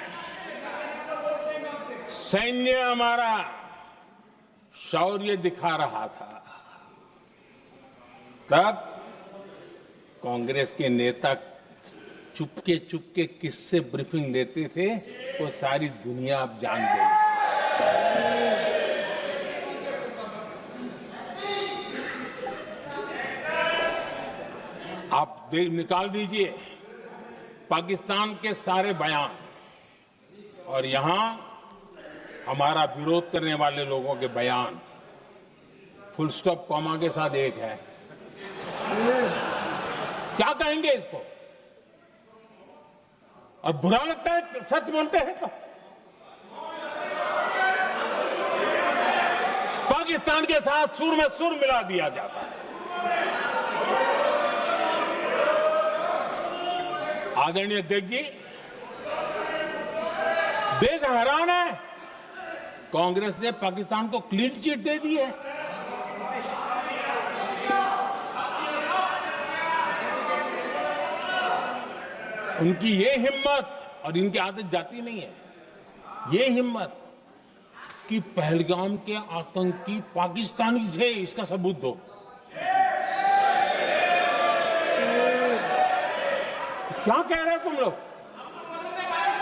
S3: सैन्य हमारा शौर्य दिखा रहा था, तब कांग्रेस के नेता चुपके चुपके किससे ब्रीफिंग लेते थे वो सारी दुनिया अब जान गई। आप निकाल दीजिए पाकिस्तान के सारे बयान और यहां हमारा विरोध करने वाले लोगों के बयान, फुल स्टॉप कॉमा के साथ एक है। क्या कहेंगे इसको? और बुरा लगता है सच बोलते हैं तो। पाकिस्तान के साथ सुर में सुर मिला दिया जाता है। आदरणीय अध्यक्ष जी, देश हैरान है, कांग्रेस ने पाकिस्तान को क्लीन चिट दे दी है। उनकी ये हिम्मत, और इनकी आदत जाती नहीं है, ये हिम्मत कि पहलगाम के आतंकी पाकिस्तानी थे, इसका सबूत दो। क्या कह रहे हो तुम लोग?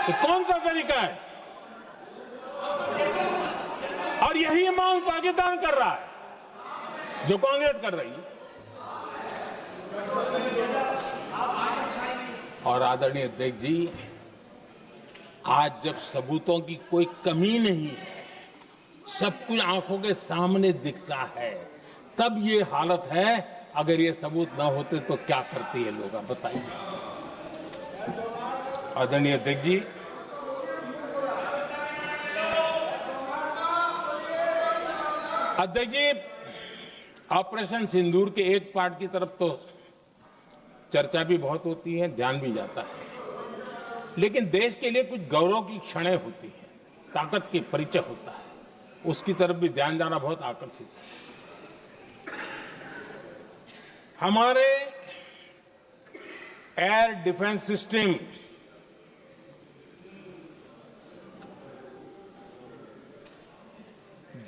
S3: ये कौन सा तरीका है? और यही मांग पाकिस्तान कर रहा है जो कांग्रेस कर रही है। और आदरणीय अध्यक्ष जी, आज जब सबूतों की कोई कमी नहीं है, सब कुछ आंखों के सामने दिखता है, तब ये हालत है। अगर ये सबूत ना होते तो क्या करते ये लोग, आप बताइए। आदरणीय अध्यक्ष जी, ऑपरेशन सिंदूर के एक पार्ट की तरफ तो चर्चा भी बहुत होती है, ध्यान भी जाता है, लेकिन देश के लिए कुछ गौरव की क्षणें होती है, ताकत की परिचय होता है, उसकी तरफ भी ध्यान जाना बहुत आकर्षित है। हमारे एयर डिफेंस सिस्टम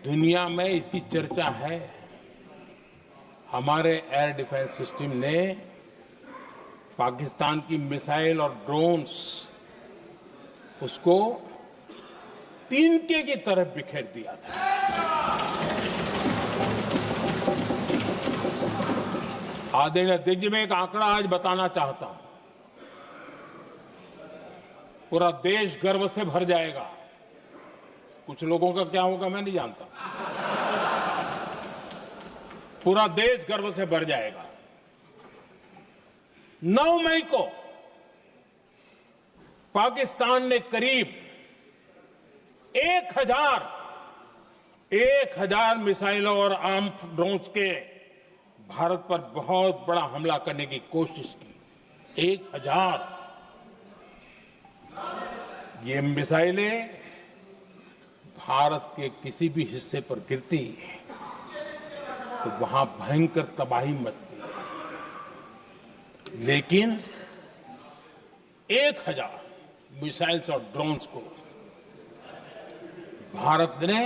S3: दुनिया में इसकी चर्चा है। हमारे एयर डिफेंस सिस्टम ने पाकिस्तान की मिसाइल और ड्रोन्स उसको तिनके की तरफ बिखेर दिया था। आदरणीय अध्यक्ष जी, मैं एक आंकड़ा आज बताना चाहता हूं, पूरा देश गर्व से भर जाएगा। कुछ लोगों का क्या होगा मैं नहीं जानता, पूरा देश गर्व से भर जाएगा। 9 मई को पाकिस्तान ने करीब 1000 मिसाइलों और आर्म ड्रोन्स के भारत पर बहुत बड़ा हमला करने की कोशिश की। 1000 ये मिसाइलें भारत के किसी भी हिस्से पर गिरती तो वहां भयंकर तबाही मचती, लेकिन 1000 मिसाइल्स और ड्रोन्स को भारत ने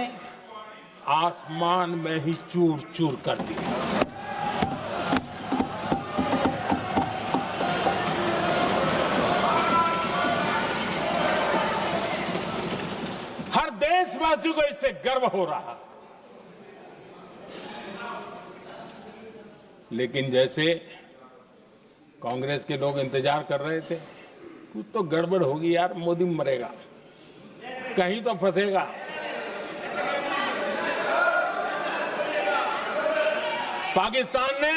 S3: आसमान में ही चूर चूर कर दिया। हर देशवासी को इससे गर्व हो रहा। लेकिन जैसे कांग्रेस के लोग इंतजार कर रहे थे, कुछ तो गड़बड़ होगी यार, मोदी मरेगा, कहीं तो फंसेगा। पाकिस्तान ने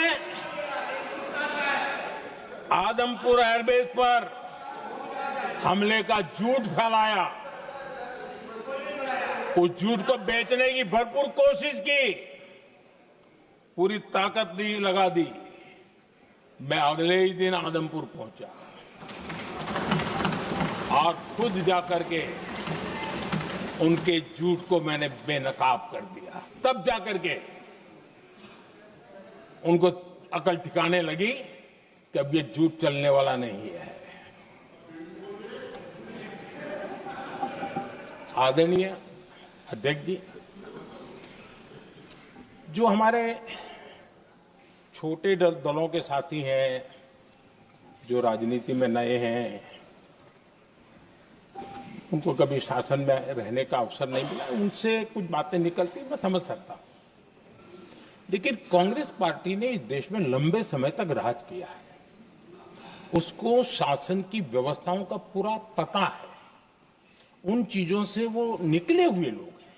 S3: आदमपुर एयरबेस पर हमले का झूठ फैलाया, उस झूठ को बेचने की भरपूर कोशिश की, पूरी ताकत लगा दी। मैं अगले ही दिन आदमपुर पहुंचा और खुद जाकर के उनके झूठ को मैंने बेनकाब कर दिया। तब जाकर के उनको अकल ठिकाने लगी कि अब ये झूठ चलने वाला नहीं है। आदरणीय अध्यक्ष जी, जो हमारे छोटे दलों के साथी हैं, जो राजनीति में नए हैं, उनको कभी शासन में रहने का अवसर नहीं मिला, उनसे कुछ बातें निकलती मैं समझ सकता हूं। लेकिन कांग्रेस पार्टी ने इस देश में लंबे समय तक राज किया है, उसको शासन की व्यवस्थाओं का पूरा पता है, उन चीजों से वो निकले हुए लोग हैं,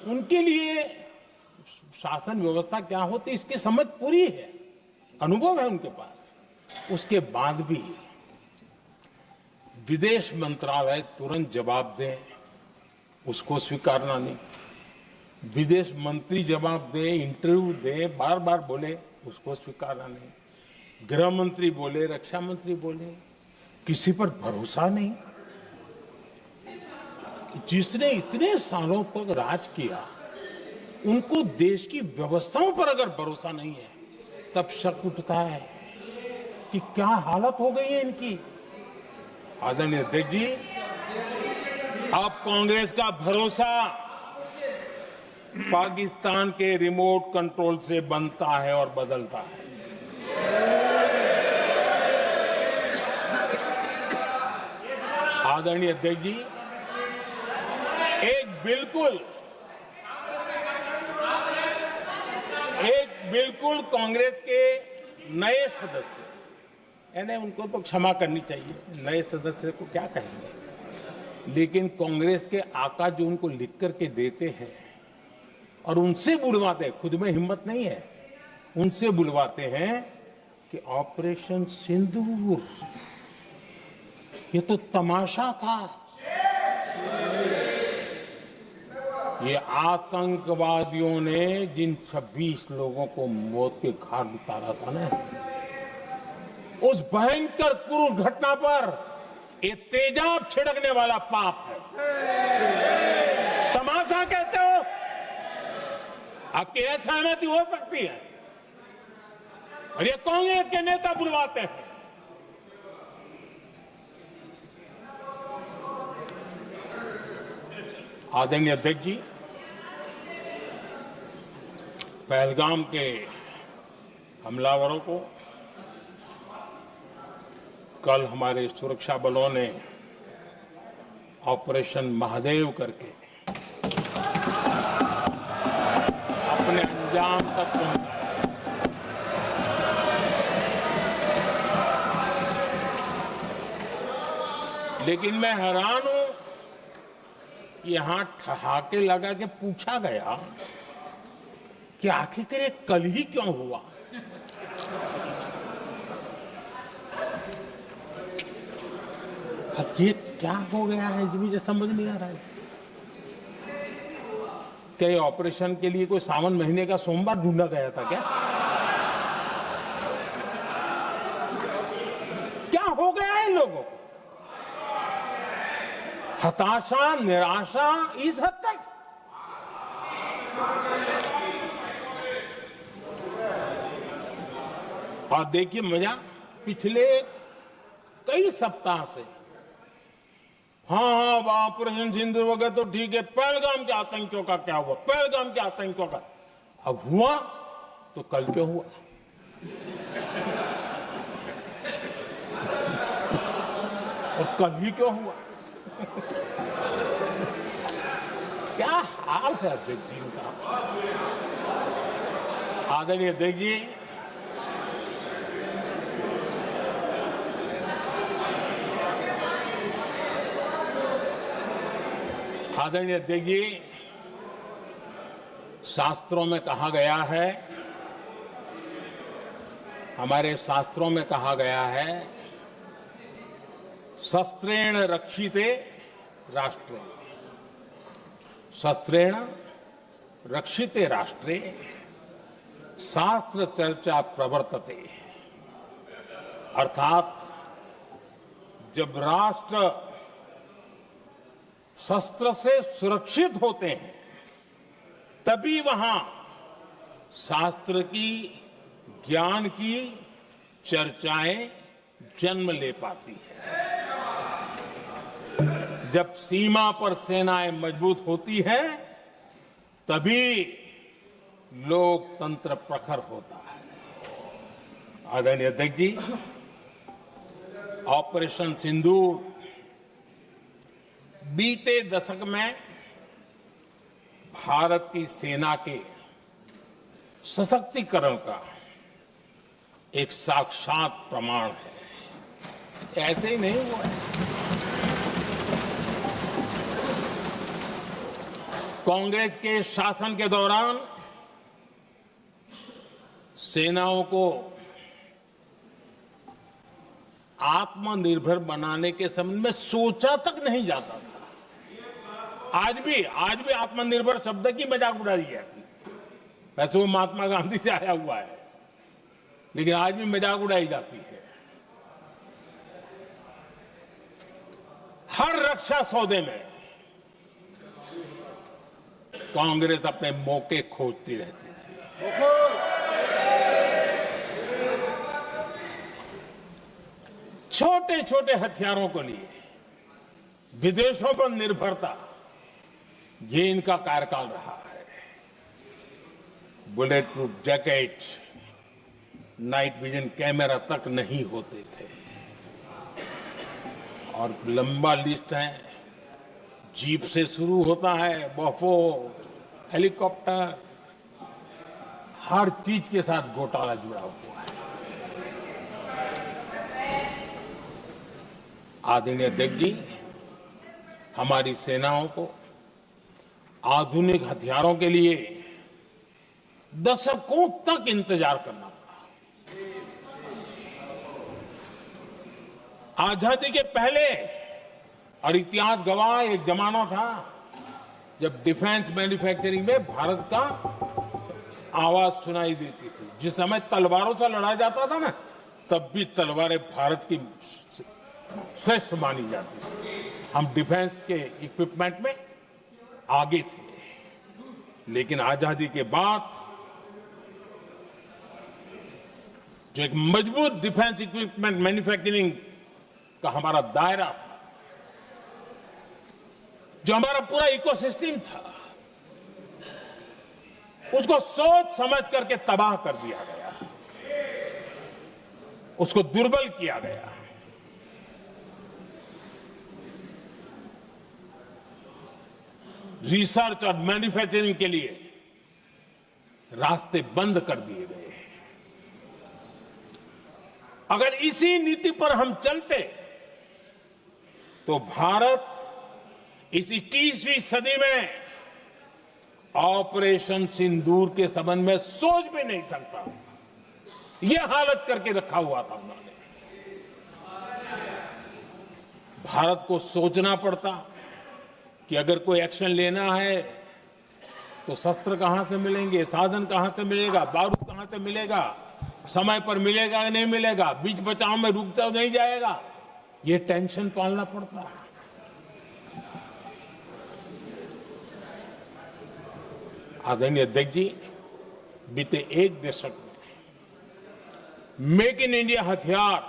S3: उनके लिए शासन व्यवस्था क्या होती इसकी समझ पूरी है, अनुभव है उनके पास। उसके बाद भी विदेश मंत्रालय तुरंत जवाब दे, उसको स्वीकारना नहीं, विदेश मंत्री जवाब दे, इंटरव्यू दे, बार बार बोले, उसको स्वीकारना नहीं, गृह मंत्री बोले, रक्षा मंत्री बोले, किसी पर भरोसा नहीं। जिसने इतने सालों तक राज किया, उनको देश की व्यवस्थाओं पर अगर भरोसा नहीं है, तब शक उठता है कि क्या हालत हो गई है इनकी। आदरणीय अध्यक्ष जी, अब कांग्रेस का भरोसा पाकिस्तान के रिमोट कंट्रोल से बनता है और बदलता है। आदरणीय अध्यक्ष जी, एक बिल्कुल कांग्रेस के नए सदस्य, यानी उनको तो क्षमा करनी चाहिए, नए सदस्य को क्या कहेंगे, लेकिन कांग्रेस के आका जो उनको लिख करके देते हैं और उनसे बुलवाते हैं, खुद में हिम्मत नहीं है, उनसे बुलवाते हैं कि ऑपरेशन सिंदूर ये तो तमाशा था, ये आतंकवादियों ने जिन 26 लोगों को मौत के घाट उतारा था ना, उस भयंकर क्रूर घटना पर ये तेजाब छिड़कने वाला पाप है। तमाशा कहते हो? आपकी असहमति हो सकती है, और ये कांग्रेस के नेता बुलवाते हैं। आदरणीय अध्यक्ष जी, पहलगाम के हमलावरों को कल हमारे सुरक्षा बलों ने ऑपरेशन महादेव करके अपने अंजाम तक पहुंचाया। लेकिन मैं हैरान हूं कि यहां ठहाके लगा के पूछा गया कि आखिर ये कल ही क्यों हुआ। अब ये क्या हो गया है मुझे समझ नहीं आ रहा है। क्या ये ऑपरेशन के लिए कोई सावन महीने का सोमवार ढूंढा गया था क्या? क्या हो गया है इन लोगों को? हताशा, निराशा इस हद तक। और देखिए मजा, पिछले कई सप्ताह से हाँ ऑपरेशन सिंदूर वगैरह तो ठीक है, पहलगाम के आतंकियों का क्या हुआ, पहलगाम के आतंकियों का अब हुआ तो कल क्यों हुआ? और कल ही क्यों हुआ? क्या हाल है अध्यक्ष जी का। आदरणीय अध्यक्ष जी, आदरणीय अध्यक्ष जी, शास्त्रों में कहा गया है, हमारे शास्त्रों में कहा गया है, शस्त्रेण रक्षिते राष्ट्रे, शस्त्रेण रक्षिते राष्ट्रे शास्त्र चर्चा प्रवर्तते। अर्थात जब राष्ट्र शस्त्र से सुरक्षित होते हैं तभी वहां शास्त्र की, ज्ञान की चर्चाएं जन्म ले पाती है। जब सीमा पर सेनाएं मजबूत होती है तभी लोकतंत्र प्रखर होता है। आदरणीय अध्यक्ष जी, ऑपरेशन सिंदूर बीते दशक में भारत की सेना के सशक्तिकरण का एक साक्षात प्रमाण है। ऐसे ही नहीं हुआ है। कांग्रेस के शासन के दौरान सेनाओं को आत्मनिर्भर बनाने के संबंध में सोचा तक नहीं जाता था। आज भी आत्मनिर्भर शब्द की मजाक उड़ाई जाती है। वैसे वो महात्मा गांधी से आया हुआ है, लेकिन आज भी मजाक उड़ाई जाती है। हर रक्षा सौदे में कांग्रेस अपने मौके खोजती रहती थी। छोटे छोटे हथियारों को लिए विदेशों पर निर्भरता, ये इनका कार्यकाल रहा है। Bullet proof jacket, night vision camera तक नहीं होते थे और लंबा लिस्ट है। जीप से शुरू होता है, बफो, हेलीकॉप्टर, हर चीज के साथ घोटाला जुड़ा हुआ है। आदरणीय अध्यक्ष जी, हमारी सेनाओं को आधुनिक हथियारों के लिए दशकों तक इंतजार करना पड़ा। आजादी के पहले, और इतिहास गवाह, एक जमाना था जब डिफेंस मैन्युफैक्चरिंग में भारत का आवाज सुनाई देती थी। जिस समय तलवारों से लड़ा जाता था ना, तब भी तलवारें भारत की श्रेष्ठ मानी जाती थी। हम डिफेंस के इक्विपमेंट में आगे थे। लेकिन आजादी के बाद जो एक मजबूत डिफेंस इक्विपमेंट मैन्युफैक्चरिंग का हमारा दायरा था, जो हमारा पूरा इकोसिस्टम था, उसको सोच समझ करके तबाह कर दिया गया, उसको दुर्बल किया गया। रिसर्च और मैन्युफैक्चरिंग के लिए रास्ते बंद कर दिए गए। अगर इसी नीति पर हम चलते तो भारत इस 21वीं सदी में ऑपरेशन सिंदूर के संबंध में सोच भी नहीं सकता। यह हालत करके रखा हुआ था उन्होंने। भारत को सोचना पड़ता कि अगर कोई एक्शन लेना है तो शस्त्र कहां से मिलेंगे, साधन कहां से मिलेगा, बारूद कहां से मिलेगा, समय पर मिलेगा या नहीं मिलेगा, बीच बचाव में रुकता नहीं जाएगा, ये टेंशन पालना पड़ता है। आदरणीय अध्यक्ष जी, बीते एक दशक में मेक इन इंडिया हथियार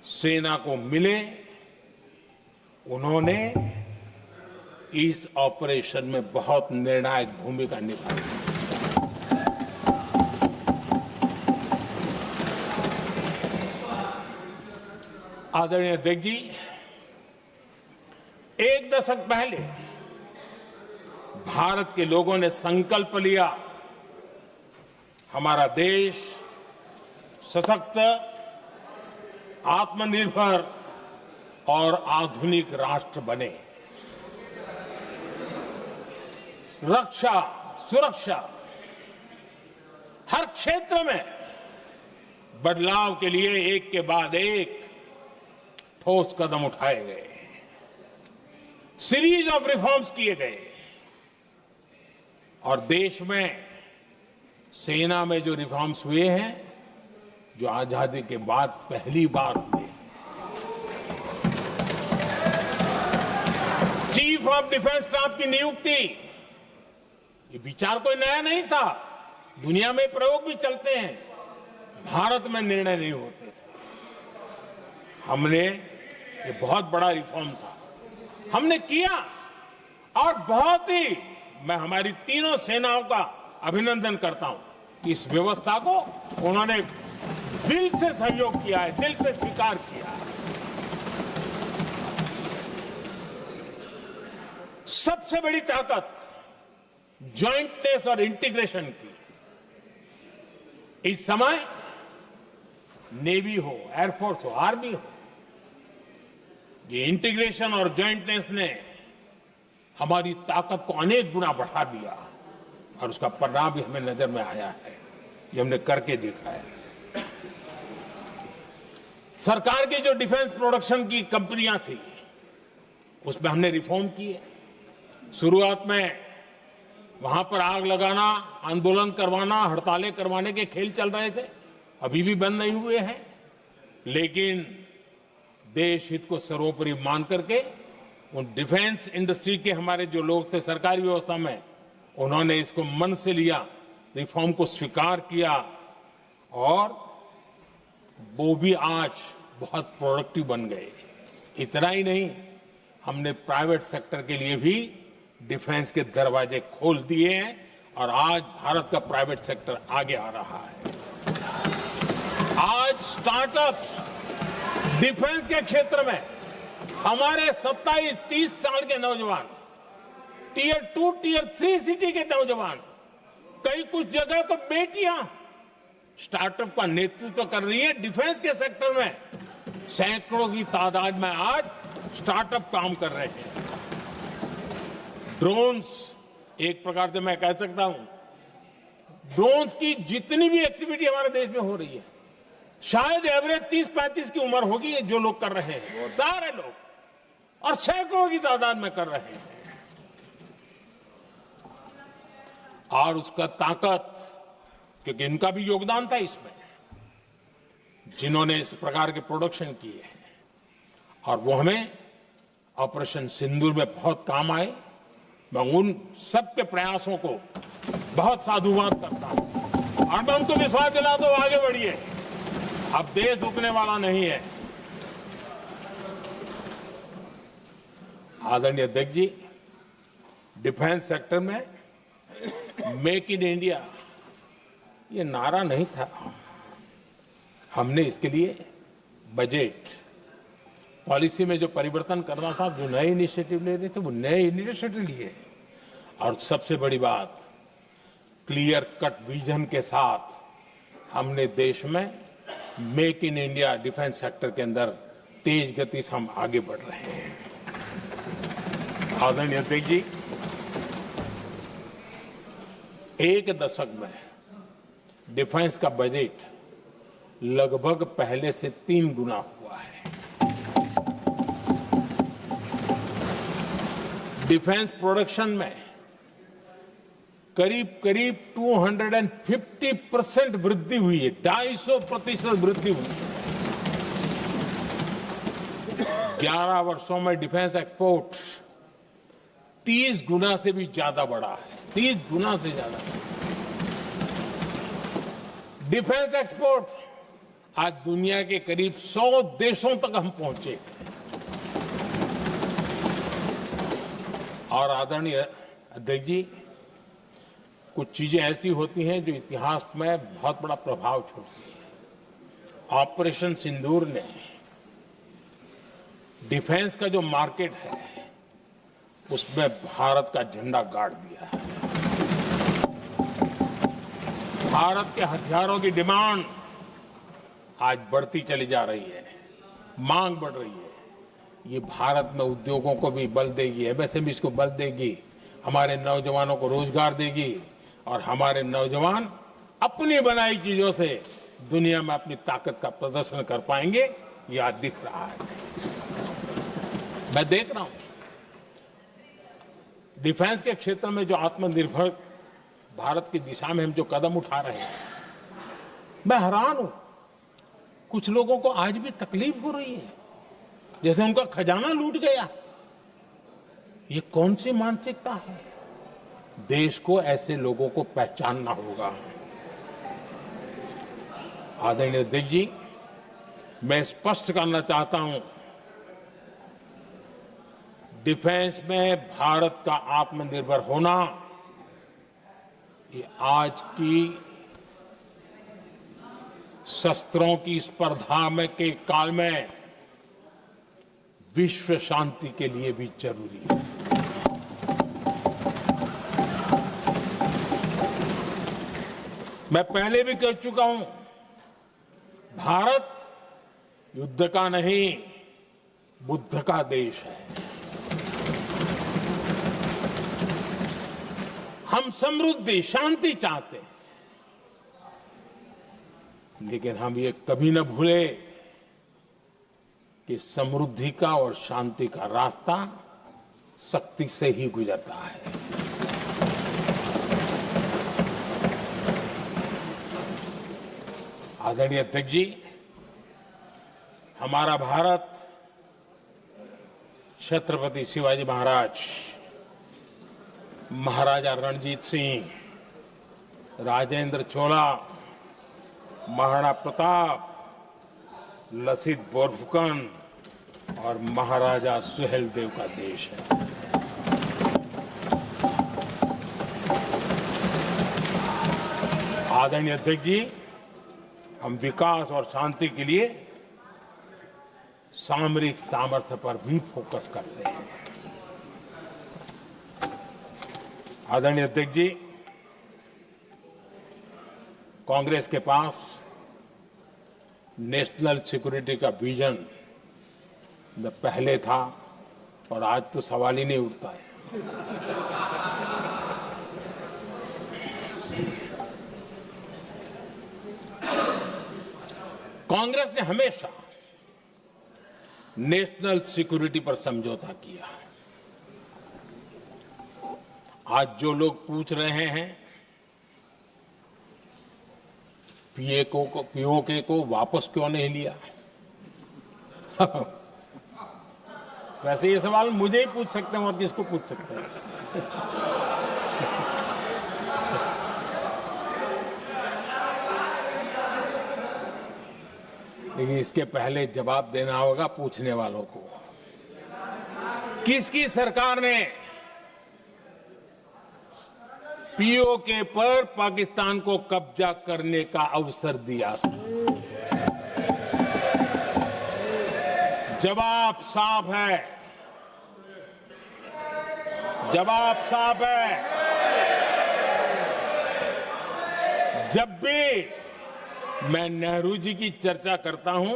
S3: सेना को मिले, उन्होंने इस ऑपरेशन में बहुत निर्णायक भूमिका निभाई। आदरणीय अध्यक्ष जी, एक दशक पहले भारत के लोगों ने संकल्प लिया, हमारा देश सशक्त, आत्मनिर्भर और आधुनिक राष्ट्र बने। रक्षा, सुरक्षा, हर क्षेत्र में बदलाव के लिए एक के बाद एक ठोस कदम उठाए गए, सीरीज ऑफ रिफॉर्म्स किए गए, और देश में सेना में जो रिफॉर्म्स हुए हैं, जो आजादी के बाद पहली बार हुए। चीफ ऑफ डिफेंस स्टाफ की नियुक्ति, ये विचार कोई नया नहीं था, दुनिया में प्रयोग भी चलते हैं, भारत में निर्णय नहीं होते थे। हमने, ये बहुत बड़ा रिफॉर्म था, हमने किया, और बहुत ही मैं हमारी तीनों सेनाओं का अभिनंदन करता हूं कि इस व्यवस्था को उन्होंने दिल से सहयोग किया है, दिल से स्वीकार किया है। सबसे बड़ी ताकत जॉइंटनेस और इंटीग्रेशन की इस समय नेवी हो, एयरफोर्स हो, आर्मी हो, ये इंटीग्रेशन और जॉइंटनेस ने हमारी ताकत को अनेक गुना बढ़ा दिया, और उसका परिणाम भी हमें नजर में आया है, ये हमने करके दिखाया है। सरकार की जो डिफेंस प्रोडक्शन की कंपनियां थी, उसमें हमने रिफॉर्म किए। शुरुआत में वहां पर आग लगाना, आंदोलन करवाना, हड़तालें करवाने के खेल चल रहे थे, अभी भी बंद नहीं हुए हैं, लेकिन देश हित को सर्वोपरि मान करके उन डिफेंस इंडस्ट्री के हमारे जो लोग थे सरकारी व्यवस्था में, उन्होंने इसको मन से लिया, रिफॉर्म को स्वीकार किया, और वो भी आज बहुत प्रोडक्टिव बन गए। इतना ही नहीं, हमने प्राइवेट सेक्टर के लिए भी डिफेंस के दरवाजे खोल दिए हैं, और आज भारत का प्राइवेट सेक्टर आगे आ रहा है। आज स्टार्टअप्स डिफेंस के क्षेत्र में हमारे 27-30 साल के नौजवान, टियर 2, टियर 3 सिटी के नौजवान, कई कुछ जगह तो बेटियां स्टार्टअप का नेतृत्व कर रही है। डिफेंस के सेक्टर में सैकड़ों की तादाद में आज स्टार्टअप काम कर रहे हैं। ड्रोन्स, एक प्रकार से मैं कह सकता हूं, ड्रोन्स की जितनी भी एक्टिविटी हमारे देश में हो रही है, शायद एवरेज 30-35 की उम्र होगी जो लोग कर रहे हैं, सारे लोग, और सैकड़ों की तादाद में कर रहे हैं। और उसका ताकत, क्योंकि इनका भी योगदान था इसमें, जिन्होंने इस प्रकार के प्रोडक्शन किए हैं, और वो हमें ऑपरेशन सिंदूर में बहुत काम आए। मैं उन सबके प्रयासों को बहुत साधुवाद करता हूं और मैं उनको विश्वास दिलाता हूं, आगे बढ़िए, अब देश रुकने वाला नहीं है। आदरणीय अध्यक्ष जी, डिफेंस सेक्टर में मेक इन इंडिया ये नारा नहीं था। हमने इसके लिए बजट पॉलिसी में जो परिवर्तन करना था, जो नए इनिशिएटिव ले रहे थे, वो नए इनिशिएटिव लिए। और सबसे बड़ी बात, क्लियर कट विजन के साथ हमने देश में make in India defence sector के अंदर तेज गति से हम आगे बढ़ रहे हैं। आदरणीय अध्यक्ष जी, एक दशक में डिफेंस का बजट लगभग पहले से 3 गुना हुआ है। डिफेंस प्रोडक्शन में करीब करीब 250% वृद्धि हुई है, 250% वृद्धि हुई है। 11 वर्षों में डिफेंस एक्सपोर्ट 30 गुना से भी ज्यादा बढ़ा है, 30 गुना से ज्यादा। डिफेंस एक्सपोर्ट आज दुनिया के करीब 100 देशों तक हम पहुंचे। और आदरणीय अध्यक्ष जी, कुछ चीजें ऐसी होती हैं जो इतिहास में बहुत बड़ा प्रभाव छोड़ती है। ऑपरेशन सिंदूर ने डिफेंस का जो मार्केट है उसमें भारत का झंडा गाड़ दिया है। भारत के हथियारों की डिमांड आज बढ़ती चली जा रही है, मांग बढ़ रही है। ये भारत में उद्योगों को भी बल देगी, एमएसएमई को बल देगी, हमारे नौजवानों को रोजगार देगी, और हमारे नौजवान अपनी बनाई चीजों से दुनिया में अपनी ताकत का प्रदर्शन कर पाएंगे। ये आज दिख रहा है, मैं देख रहा हूं। डिफेंस के क्षेत्र में जो आत्मनिर्भर भारत की दिशा में हम जो कदम उठा रहे हैं, मैं हैरान हूं। कुछ लोगों को आज भी तकलीफ हो रही है, जैसे उनका खजाना लूट गया। ये कौन सी मानसिकता है? देश को ऐसे लोगों को पहचानना होगा। आदरणीय अध्यक्ष जी, मैं स्पष्ट करना चाहता हूं, डिफेंस में भारत का आत्मनिर्भर होना ये आज की शस्त्रों की स्पर्धा में के काल में विश्व शांति के लिए भी जरूरी है। मैं पहले भी कह चुका हूं, भारत युद्ध का नहीं, बुद्ध का देश है। हम समृद्धि, शांति चाहते हैं, लेकिन हम ये कभी न भूले कि समृद्धि का और शांति का रास्ता शक्ति से ही गुजरता है। आदरणीय अध्यक्ष जी, हमारा भारत छत्रपति शिवाजी महाराज, महाराजा रणजीत सिंह, राजेंद्र चोला, महाराणा प्रताप, लसित बोरफुकन और महाराजा सुहेलदेव का देश है। आदरणीय अध्यक्ष जी, हम विकास और शांति के लिए सामरिक सामर्थ्य पर भी फोकस करते हैं। आदरणीय अध्यक्ष जी, कांग्रेस के पास नेशनल सिक्योरिटी का विजन न पहले था और आज तो सवाल ही नहीं उठता है। कांग्रेस ने हमेशा नेशनल सिक्योरिटी पर समझौता किया। आज जो लोग पूछ रहे हैं पीओके को वापस क्यों नहीं लिया, वैसे ये सवाल मुझे ही पूछ सकते हैं और किसको पूछ सकते हैं। लेकिन इसके पहले जवाब देना होगा पूछने वालों को। किसकी सरकार ने पीओके पर पाकिस्तान को कब्जा करने का अवसर दिया था? जवाब साफ है, जवाब साफ है। जब भी मैं नेहरू जी की चर्चा करता हूं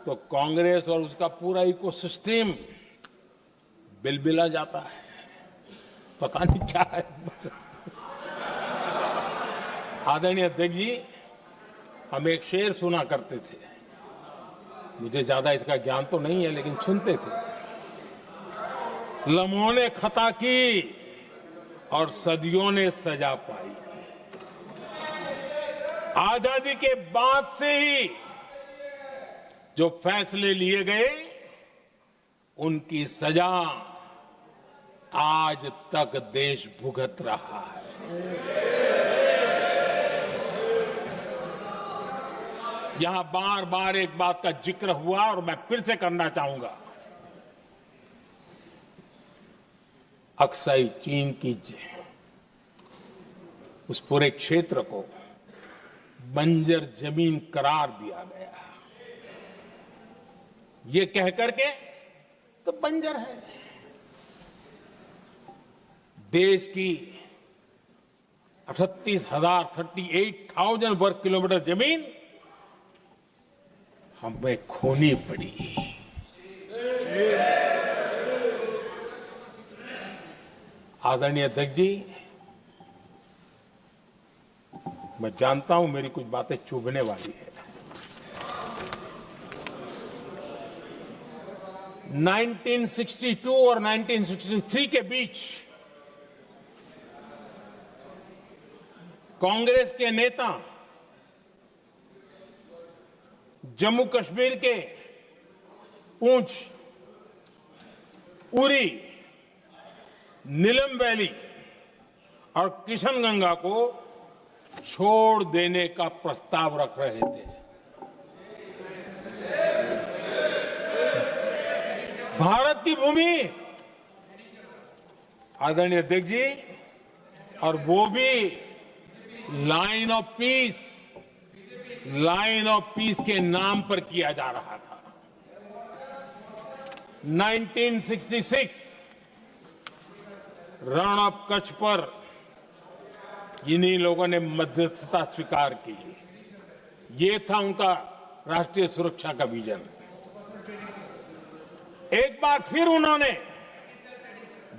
S3: तो कांग्रेस और उसका पूरा इकोसिस्टम बिलबिला जाता है, पता नहीं क्या है। आदरणीय अध्यक्ष जी, हम एक शेर सुना करते थे, मुझे ज्यादा इसका ज्ञान तो नहीं है लेकिन सुनते थे। लम्हों ने खता की और सदियों ने सजा पाई। आजादी के बाद से ही जो फैसले लिए गए उनकी सजा आज तक देश भुगत रहा है। यहां बार बार एक बात का जिक्र हुआ और मैं फिर से करना चाहूंगा। अक्साई चीन की उस पूरे क्षेत्र को बंजर जमीन करार दिया गया। ये कह करके तो बंजर है। देश की 38,000 वर्ग किलोमीटर जमीन हमें खोनी पड़ी। आदरणीय अध्यक्ष जी, मैं जानता हूं मेरी कुछ बातें चुभने वाली है। 1962 और 1963 के बीच कांग्रेस के नेता जम्मू कश्मीर के पूंछ, उरी, नीलम वैली और किशनगंगा को छोड़ देने का प्रस्ताव रख रहे थे। भारत की भूमि, आदरणीय अध्यक्ष जी, और वो भी लाइन ऑफ पीस के नाम पर किया जा रहा था। 1966 रण ऑफ कच्छ पर इन्हीं लोगों ने मध्यस्थता स्वीकार की। ये था उनका राष्ट्रीय सुरक्षा का विजन। एक बार फिर उन्होंने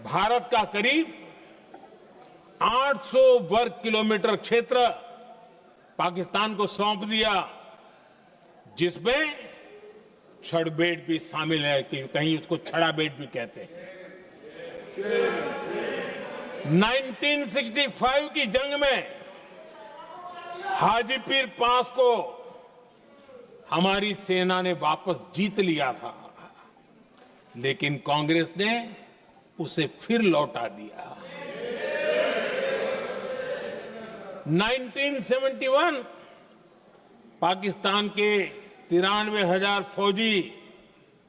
S3: भारत का करीब 800 वर्ग किलोमीटर क्षेत्र पाकिस्तान को सौंप दिया, जिसमें छड़बेट भी शामिल है, कि कहीं उसको छड़ाबेट भी कहते हैं। 1965 की जंग में हाजीपीर पास को हमारी सेना ने वापस जीत लिया था, लेकिन कांग्रेस ने उसे फिर लौटा दिया। 1971 पाकिस्तान के 93,000 फौजी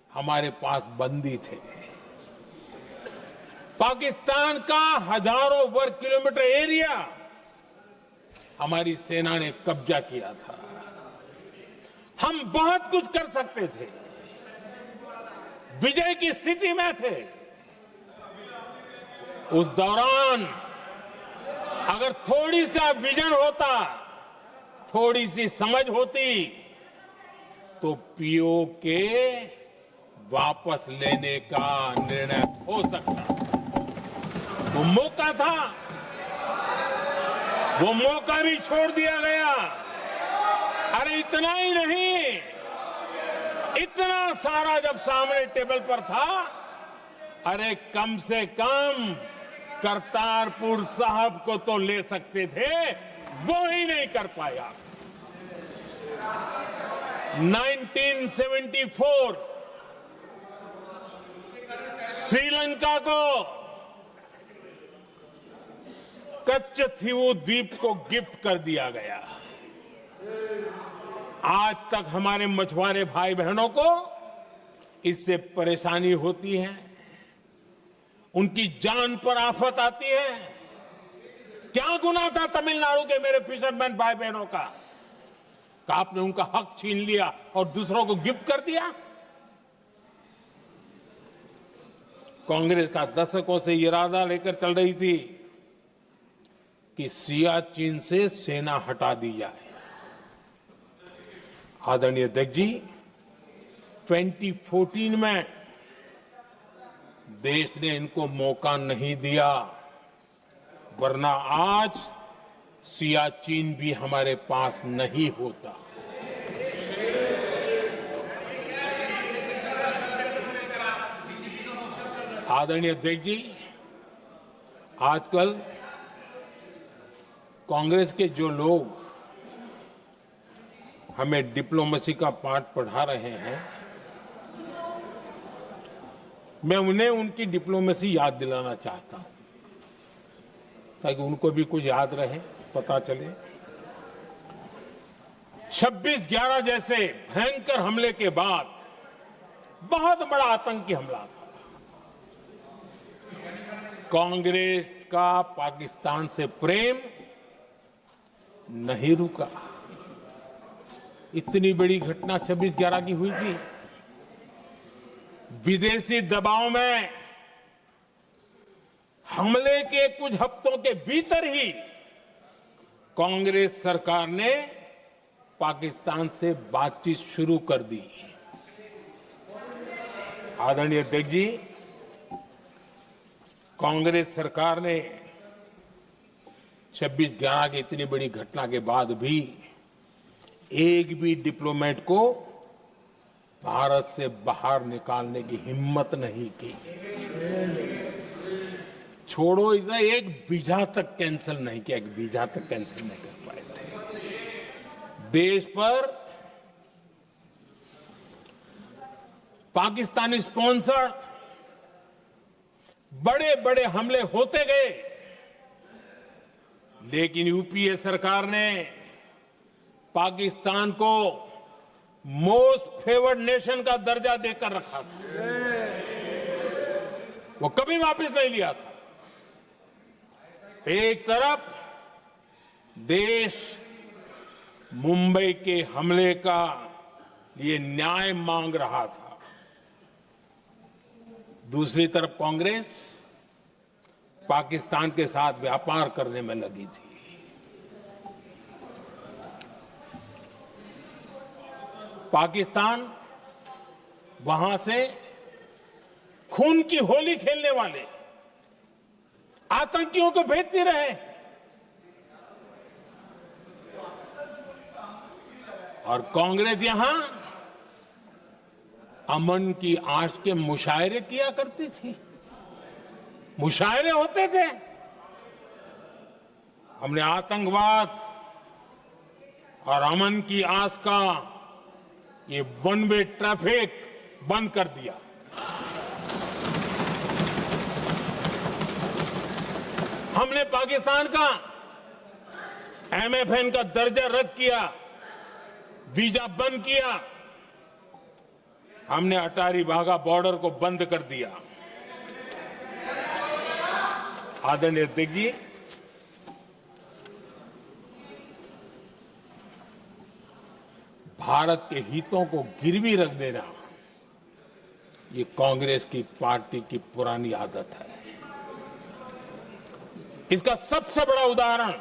S3: हमारे पास बंदी थे। पाकिस्तान का हजारों वर्ग किलोमीटर एरिया हमारी सेना ने कब्जा किया था। हम बहुत कुछ कर सकते थे, विजय की स्थिति में थे। उस दौरान अगर थोड़ी सा विजन होता, थोड़ी सी समझ होती, तो पीओके वापस लेने का निर्णय हो सकता। वो मौका था, वो मौका भी छोड़ दिया गया। अरे इतना ही नहीं, इतना सारा जब सामने टेबल पर था, अरे कम से कम करतारपुर साहब को तो ले सकते थे, वो ही नहीं कर पाया। 1974 श्रीलंका को कच्चथीवू द्वीप को गिफ्ट कर दिया गया। आज तक हमारे मछुआरे भाई बहनों को इससे परेशानी होती है, उनकी जान पर आफत आती है। क्या गुनाह था तमिलनाडु के मेरे फिशरमैन भाई बहनों का कि आपने उनका हक छीन लिया और दूसरों को गिफ्ट कर दिया? कांग्रेस का दशकों से इरादा लेकर चल रही थी कि सियाचिन से सेना हटा दी जाए। आदरणीय अध्यक्ष जी, 2014 में देश ने इनको मौका नहीं दिया, वरना आज सियाचिन भी हमारे पास नहीं होता। आदरणीय अध्यक्ष जी, आजकल कांग्रेस के जो लोग हमें डिप्लोमेसी का पाठ पढ़ा रहे हैं, मैं उन्हें उनकी डिप्लोमेसी याद दिलाना चाहता हूं, ताकि उनको भी कुछ याद रहे, पता चले। 26/11 जैसे भयंकर हमले के बाद बहुत बड़ा आतंकी हमला था। कांग्रेस का पाकिस्तान से प्रेम नहीं रुका। इतनी बड़ी घटना 26/11 की हुई थी। विदेशी दबाव में हमले के कुछ हफ्तों के भीतर ही कांग्रेस सरकार ने पाकिस्तान से बातचीत शुरू कर दी। आदरणीय अध्यक्ष जी, कांग्रेस सरकार ने 26/11 की इतनी बड़ी घटना के बाद भी एक भी डिप्लोमेट को भारत से बाहर निकालने की हिम्मत नहीं की। छोड़ो, इधर एक वीजा तक कैंसिल नहीं किया, एक वीजा तक कैंसिल नहीं कर पाए थे। देश पर पाकिस्तानी स्पॉन्सर बड़े बड़े हमले होते गए, लेकिन यूपीए सरकार ने पाकिस्तान को मोस्ट फेवर्ड नेशन का दर्जा देकर रखा था। वो कभी वापस नहीं लिया था। एक तरफ देश मुंबई के हमले का ये न्याय मांग रहा था, दूसरी तरफ कांग्रेस पाकिस्तान के साथ व्यापार करने में लगी थी। पाकिस्तान वहां से खून की होली खेलने वाले आतंकियों को भेजते रहे, और कांग्रेस यहां अमन की आश के मुशायरे किया करती थी। मुशायरे होते थे। हमने आतंकवाद और अमन की आस का ये वन वे ट्रैफिक बंद कर दिया। हमने पाकिस्तान का एमएफएन का दर्जा रद्द किया, वीजा बंद किया। हमने अटारी वाघा बॉर्डर को बंद कर दिया। आदरणीय अध्यक्ष जी, भारत के हितों को गिरवी रख देना ये कांग्रेस की पार्टी की पुरानी आदत है। इसका सबसे बड़ा उदाहरण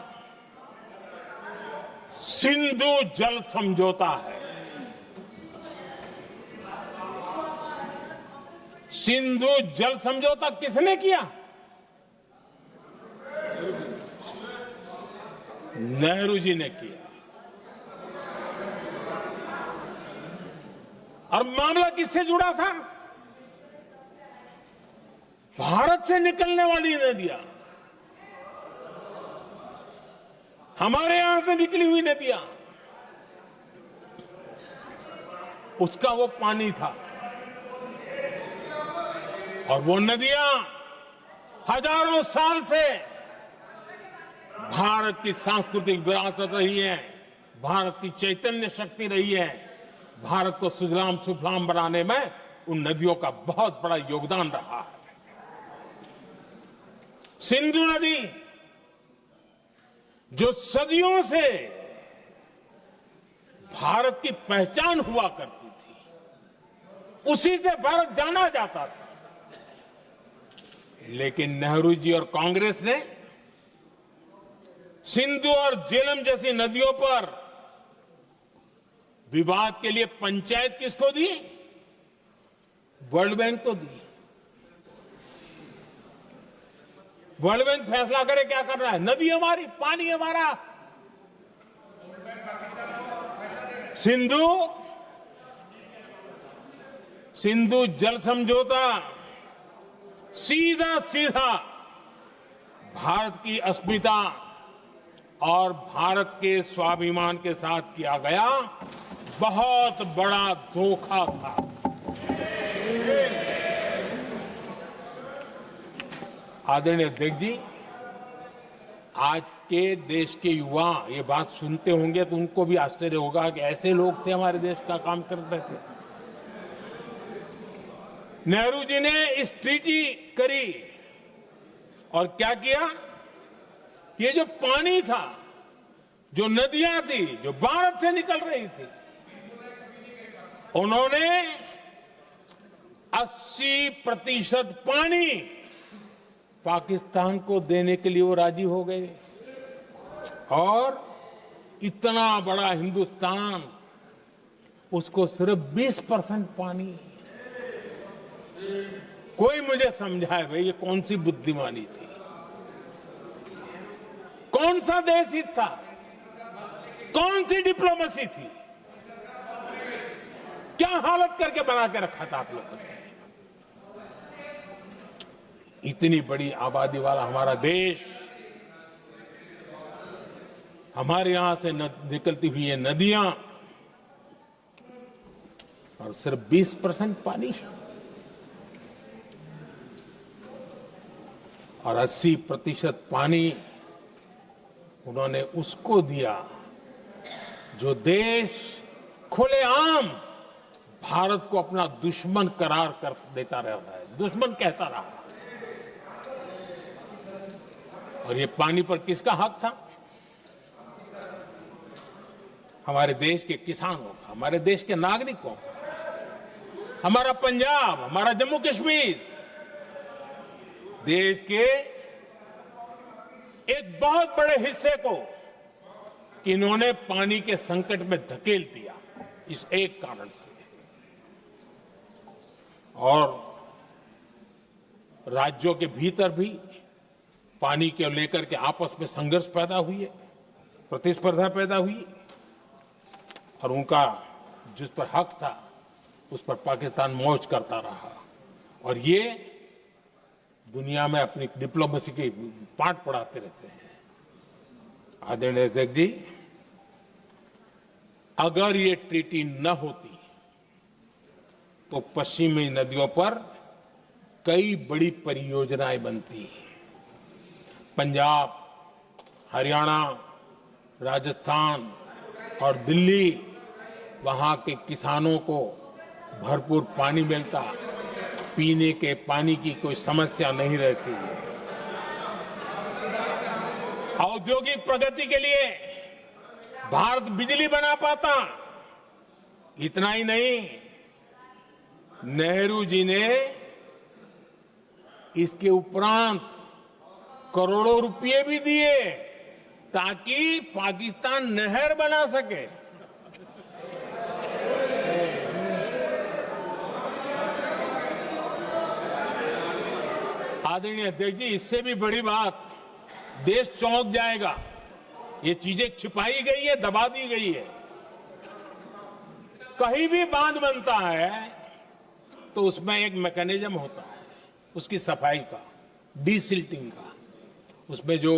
S3: सिंधु जल समझौता है। सिंधु जल समझौता किसने किया? नेहरू जी ने किया। और मामला किससे जुड़ा था? भारत से निकलने वाली नदियां, हमारे यहां से निकली हुई नदियां, उसका वो पानी था। और वो नदियां हजारों साल से भारत की सांस्कृतिक विरासत रही है, भारत की चैतन्य शक्ति रही है। भारत को सुजलाम सुफलाम बनाने में उन नदियों का बहुत बड़ा योगदान रहा है। सिंधु नदी जो सदियों से भारत की पहचान हुआ करती थी, उसी से भारत जाना जाता था। लेकिन नेहरू जी और कांग्रेस ने सिंधु और झेलम जैसी नदियों पर विवाद के लिए पंचायत किसको दी? वर्ल्ड बैंक को दी। वर्ल्ड बैंक फैसला करे क्या कर रहा है? नदी हमारी, पानी हमारा। सिंधु जल समझौता सीधा सीधा भारत की अस्मिता और भारत के स्वाभिमान के साथ किया गया बहुत बड़ा धोखा था। आदरणीय अध्यक्ष जी, आज के देश के युवा ये बात सुनते होंगे तो उनको भी आश्चर्य होगा कि ऐसे लोग थे हमारे देश का काम करते थे। नेहरू जी ने इस ट्रीटी करी और क्या किया? ये जो पानी था, जो नदियां थी, जो भारत से निकल रही थी, उन्होंने 80% पानी पाकिस्तान को देने के लिए वो राजी हो गए। और इतना बड़ा हिंदुस्तान, उसको सिर्फ 20% पानी। कोई मुझे समझाए भाई ये कौन सी बुद्धिमानी थी? कौन सा देश हित था? कौन सी डिप्लोमेसी थी? क्या हालत करके बना के रखा था आप लोगों ने? इतनी बड़ी आबादी वाला हमारा देश, हमारे यहां से निकलती हुई ये नदियां, और सिर्फ 20% पानी, और 80% पानी उन्होंने उसको दिया जो देश खुलेआम भारत को अपना दुश्मन करार कर देता रहता है, दुश्मन कहता रहा। और ये पानी पर किसका हक था? हमारे देश के किसानों का, हमारे देश के नागरिकों का। हमारा पंजाब, हमारा जम्मू कश्मीर देश के एक बहुत बड़े हिस्से को इन्होंने पानी के संकट में धकेल दिया, इस एक कारण से। और राज्यों के भीतर भी पानी को लेकर के आपस में संघर्ष पैदा हुई है, प्रतिस्पर्धा पैदा हुई, और उनका जिस पर हक था उस पर पाकिस्तान मौज करता रहा। और ये दुनिया में अपनी डिप्लोमेसी के पाठ पढ़ाते रहते हैं। आदरणीय अध्यक्ष जी, अगर ये ट्रीटी न होती तो पश्चिमी नदियों पर कई बड़ी परियोजनाएं बनती। पंजाब, हरियाणा, राजस्थान और दिल्ली, वहां के किसानों को भरपूर पानी मिलता, पीने के पानी की कोई समस्या नहीं रहती। औद्योगिक प्रगति के लिए भारत बिजली बना पाता। इतना ही नहीं, नेहरू जी ने इसके उपरांत करोड़ों रुपए भी दिए ताकि पाकिस्तान नहर बना सके। आदरणीय अध्यक्ष जी, इससे भी बड़ी बात, देश चौंक जाएगा। ये चीजें छिपाई गई है, दबा दी गई है। कहीं भी बांध बनता है तो उसमें एक मैकेनिज्म होता है उसकी सफाई का, डीसिल्टिंग का। उसमें जो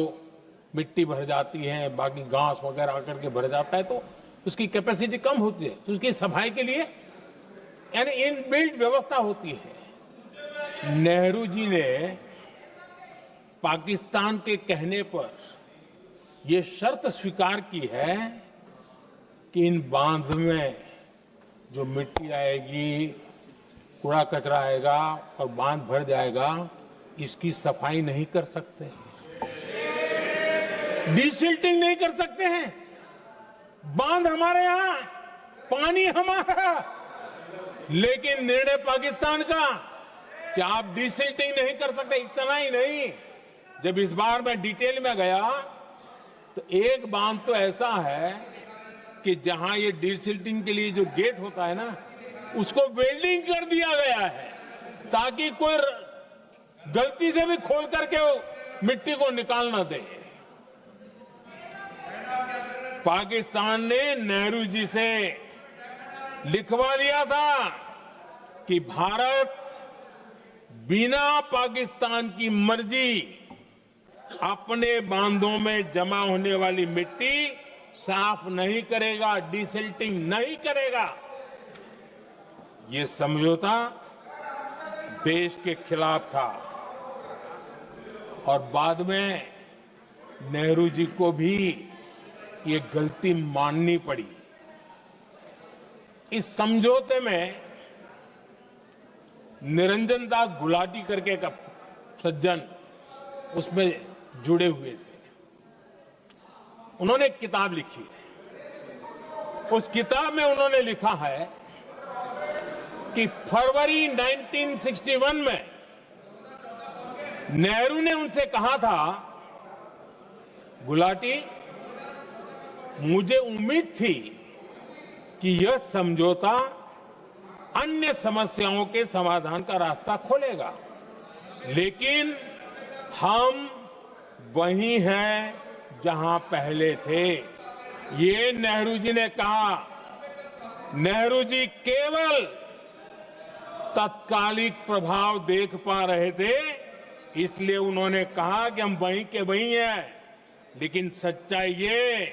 S3: मिट्टी भर जाती है, बाकी घास वगैरह आकर के भर जाता है तो उसकी कैपेसिटी कम होती है, तो उसकी सफाई के लिए यानी इनबिल्ट व्यवस्था होती है। नेहरू जी ने पाकिस्तान के कहने पर यह शर्त स्वीकार की है कि इन बांध में जो मिट्टी आएगी, कूड़ा कचरा आएगा और बांध भर जाएगा, इसकी सफाई नहीं कर सकते, डीसिल्टिंग नहीं कर सकते हैं। बांध हमारे यहां, पानी हमारा, लेकिन निर्णय पाकिस्तान का कि आप डीसिल्टिंग नहीं कर सकते। इतना ही नहीं, जब इस बार मैं डिटेल में गया तो एक बांध तो ऐसा है कि जहां ये डीसिल्टिंग के लिए जो गेट होता है ना, उसको वेल्डिंग कर दिया गया है ताकि कोई गलती से भी खोल करके मिट्टी को निकाल ना दे। पाकिस्तान ने नेहरू जी से लिखवा लिया था कि भारत बिना पाकिस्तान की मर्जी अपने बांधों में जमा होने वाली मिट्टी साफ नहीं करेगा, डीसिल्टिंग नहीं करेगा। ये समझौता देश के खिलाफ था और बाद में नेहरू जी को भी ये गलती माननी पड़ी। इस समझौते में निरंजन दास गुलाटी करके एक सज्जन उसमें जुड़े हुए थे। उन्होंने एक किताब लिखी है। उस किताब में उन्होंने लिखा है कि फरवरी 1961 में नेहरू ने उनसे कहा था, गुलाटी, मुझे उम्मीद थी कि यह समझौता अन्य समस्याओं के समाधान का रास्ता खोलेगा, लेकिन हम वहीं हैं जहां पहले थे। ये नेहरू जी ने कहा। नेहरू जी केवल तत्कालिक प्रभाव देख पा रहे थे, इसलिए उन्होंने कहा कि हम वहीं के वहीं हैं, लेकिन सच्चाई ये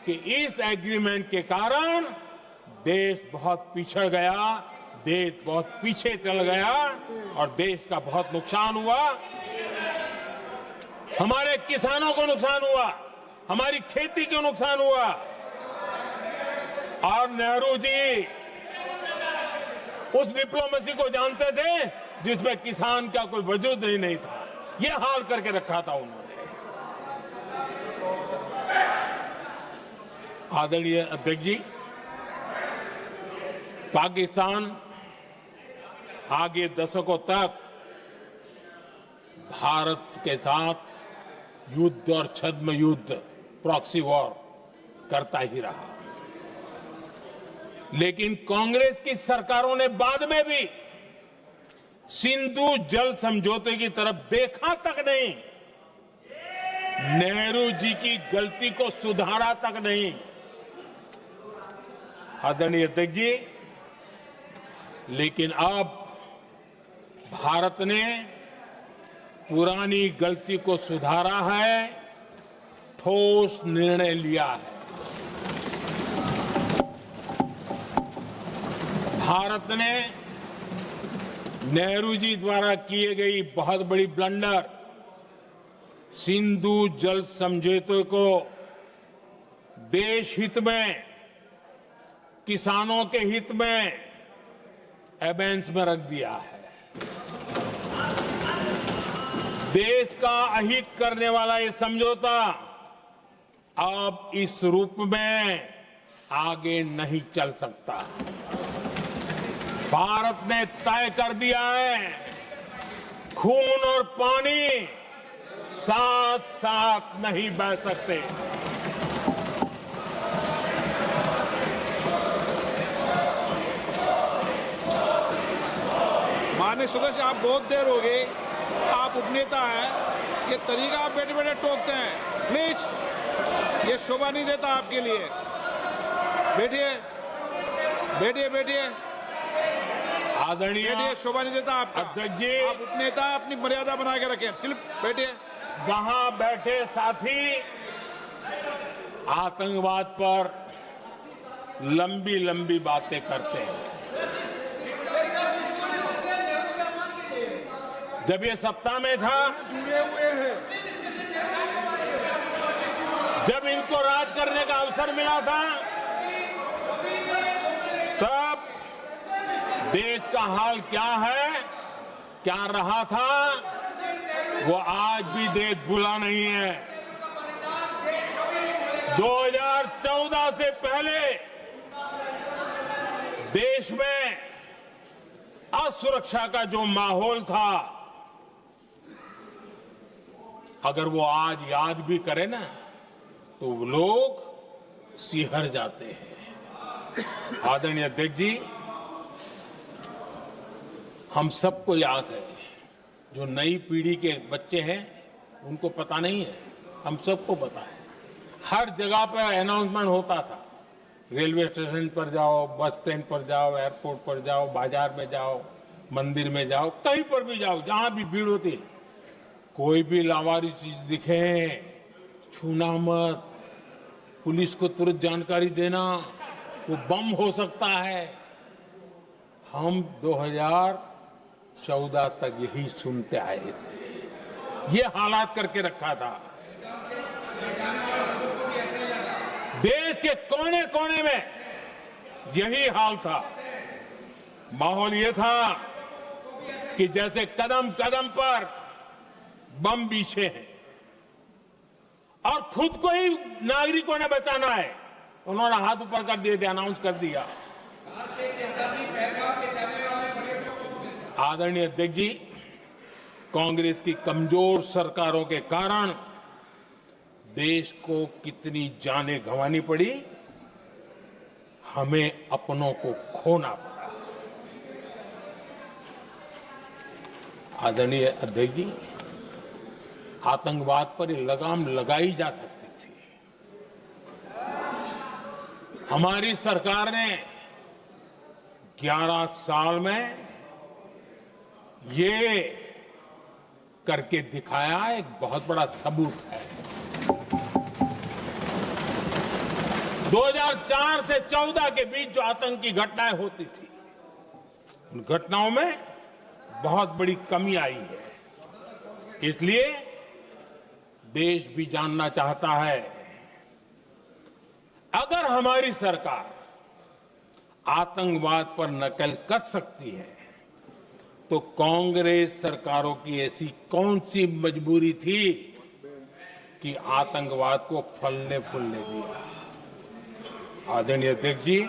S3: कि इस एग्रीमेंट के कारण देश बहुत पिछड़ गया, देश बहुत पीछे चल गया और देश का बहुत नुकसान हुआ। हमारे किसानों को नुकसान हुआ, हमारी खेती को नुकसान हुआ। और नेहरू जी उस डिप्लोमेसी को जानते थे जिसमें किसान का कोई वजूद ही नहीं था। यह हाल करके रखा था उन्होंने। आदरणीय अध्यक्ष जी, पाकिस्तान आगे दशकों तक भारत के साथ युद्ध और छद्म युद्ध, प्रॉक्सी वॉर करता ही रहा, लेकिन कांग्रेस की सरकारों ने बाद में भी सिंधु जल समझौते की तरफ देखा तक नहीं, नेहरू जी की गलती को सुधारा तक नहीं। आदरणीय अध्यक्ष जी, लेकिन अब भारत ने पुरानी गलती को सुधारा है, ठोस निर्णय लिया है। भारत ने नेहरू जी द्वारा किए गई बहुत बड़ी ब्लंडर, सिंधु जल समझौते को देश हित में, किसानों के हित में एबेंस में रख दिया है। देश का अहित करने वाला ये समझौता अब इस रूप में आगे नहीं चल सकता। भारत ने तय कर दिया है, खून और पानी साथ साथ नहीं बह सकते।
S2: माननीय सदस्य, आप बहुत देर हो गई, आप उपनेता हैं, ये तरीका आप बैठे बैठे टोकते हैं, प्लीज, ये शोभा नहीं देता आपके लिए। बैठिए बैठिए बैठिए
S3: आदरणीय
S2: बैठिए, शोभा नहीं देता आपका।
S3: अध्यक्ष जी,
S2: आप उपनेता हैं, अपनी मर्यादा बना के रखें। चलिए बैठिए।
S3: वहां बैठे साथी आतंकवाद पर लंबी लंबी बातें करते हैं। जब ये सत्ता में था,
S4: जुड़े हुए हैं।
S3: जब इनको राज करने का अवसर मिला था, तब देश का हाल क्या है, क्या रहा था, वो आज भी देश भूला नहीं है। 2014 से पहले देश में असुरक्षा का जो माहौल था, अगर वो आज याद भी करे ना, तो लोग सिहर जाते हैं। आदरणीय अध्यक्ष जी, हम सबको याद है, जो नई पीढ़ी के बच्चे हैं उनको पता नहीं है, हम सबको पता है। हर जगह पर अनाउंसमेंट होता था, रेलवे स्टेशन पर जाओ, बस स्टैंड पर जाओ, एयरपोर्ट पर जाओ, बाजार में जाओ, मंदिर में जाओ, कहीं पर भी जाओ, जहां भी भीड़ होती है, कोई भी लावारिस चीज दिखे छूना मत, पुलिस को तुरंत जानकारी देना, वो बम हो सकता है। हम 2014 तक यही सुनते आए थे, ये हालात करके रखा था। देश के कोने कोने में यही हाल था। माहौल ये था कि जैसे कदम कदम पर बम बिछे हैं और खुद को ही नागरिकों ने बचाना है, उन्होंने हाथ ऊपर कर दिए थे, अनाउंस कर दिया। आदरणीय अध्यक्ष जी, कांग्रेस की कमजोर सरकारों के कारण देश को कितनी जानें गंवानी पड़ी, हमें अपनों को खोना पड़ा। आदरणीय अध्यक्ष जी, आतंकवाद पर लगाम लगाई जा सकती थी। हमारी सरकार ने 11 साल में ये करके दिखाया, एक बहुत बड़ा सबूत है। 2004 से 14 के बीच जो आतंकी घटनाएं होती थी, उन घटनाओं में बहुत बड़ी कमी आई है। इसलिए देश भी जानना चाहता है, अगर हमारी सरकार आतंकवाद पर नकेल कस सकती है, तो कांग्रेस सरकारों की ऐसी कौन सी मजबूरी थी कि आतंकवाद को फलने फूलने दिया। आदरणीय अध्यक्ष जी,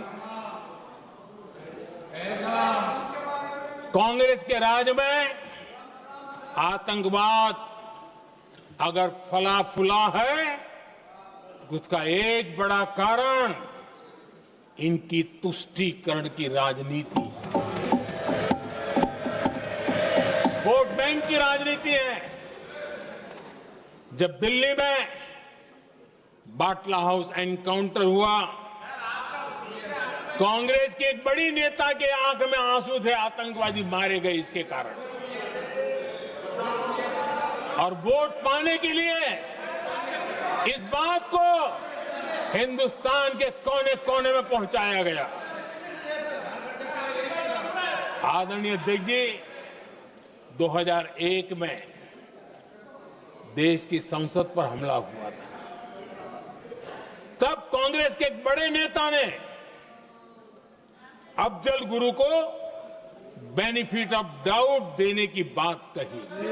S3: कांग्रेस के राज में आतंकवाद अगर फला फूला है, तो उसका एक बड़ा कारण इनकी तुष्टीकरण की राजनीति है, वोट बैंक की राजनीति है। जब दिल्ली में बाटला हाउस एनकाउंटर हुआ, कांग्रेस के एक बड़ी नेता के आंख में आंसू थे, आतंकवादी मारे गए इसके कारण। और वोट पाने के लिए इस बात को हिंदुस्तान के कोने कोने में पहुंचाया गया। आदरणीय अध्यक्ष जी, 2001 में देश की संसद पर हमला हुआ था। तब कांग्रेस के एक बड़े नेता ने अफजल गुरु को बेनिफिट ऑफ डाउट देने की बात कही थी।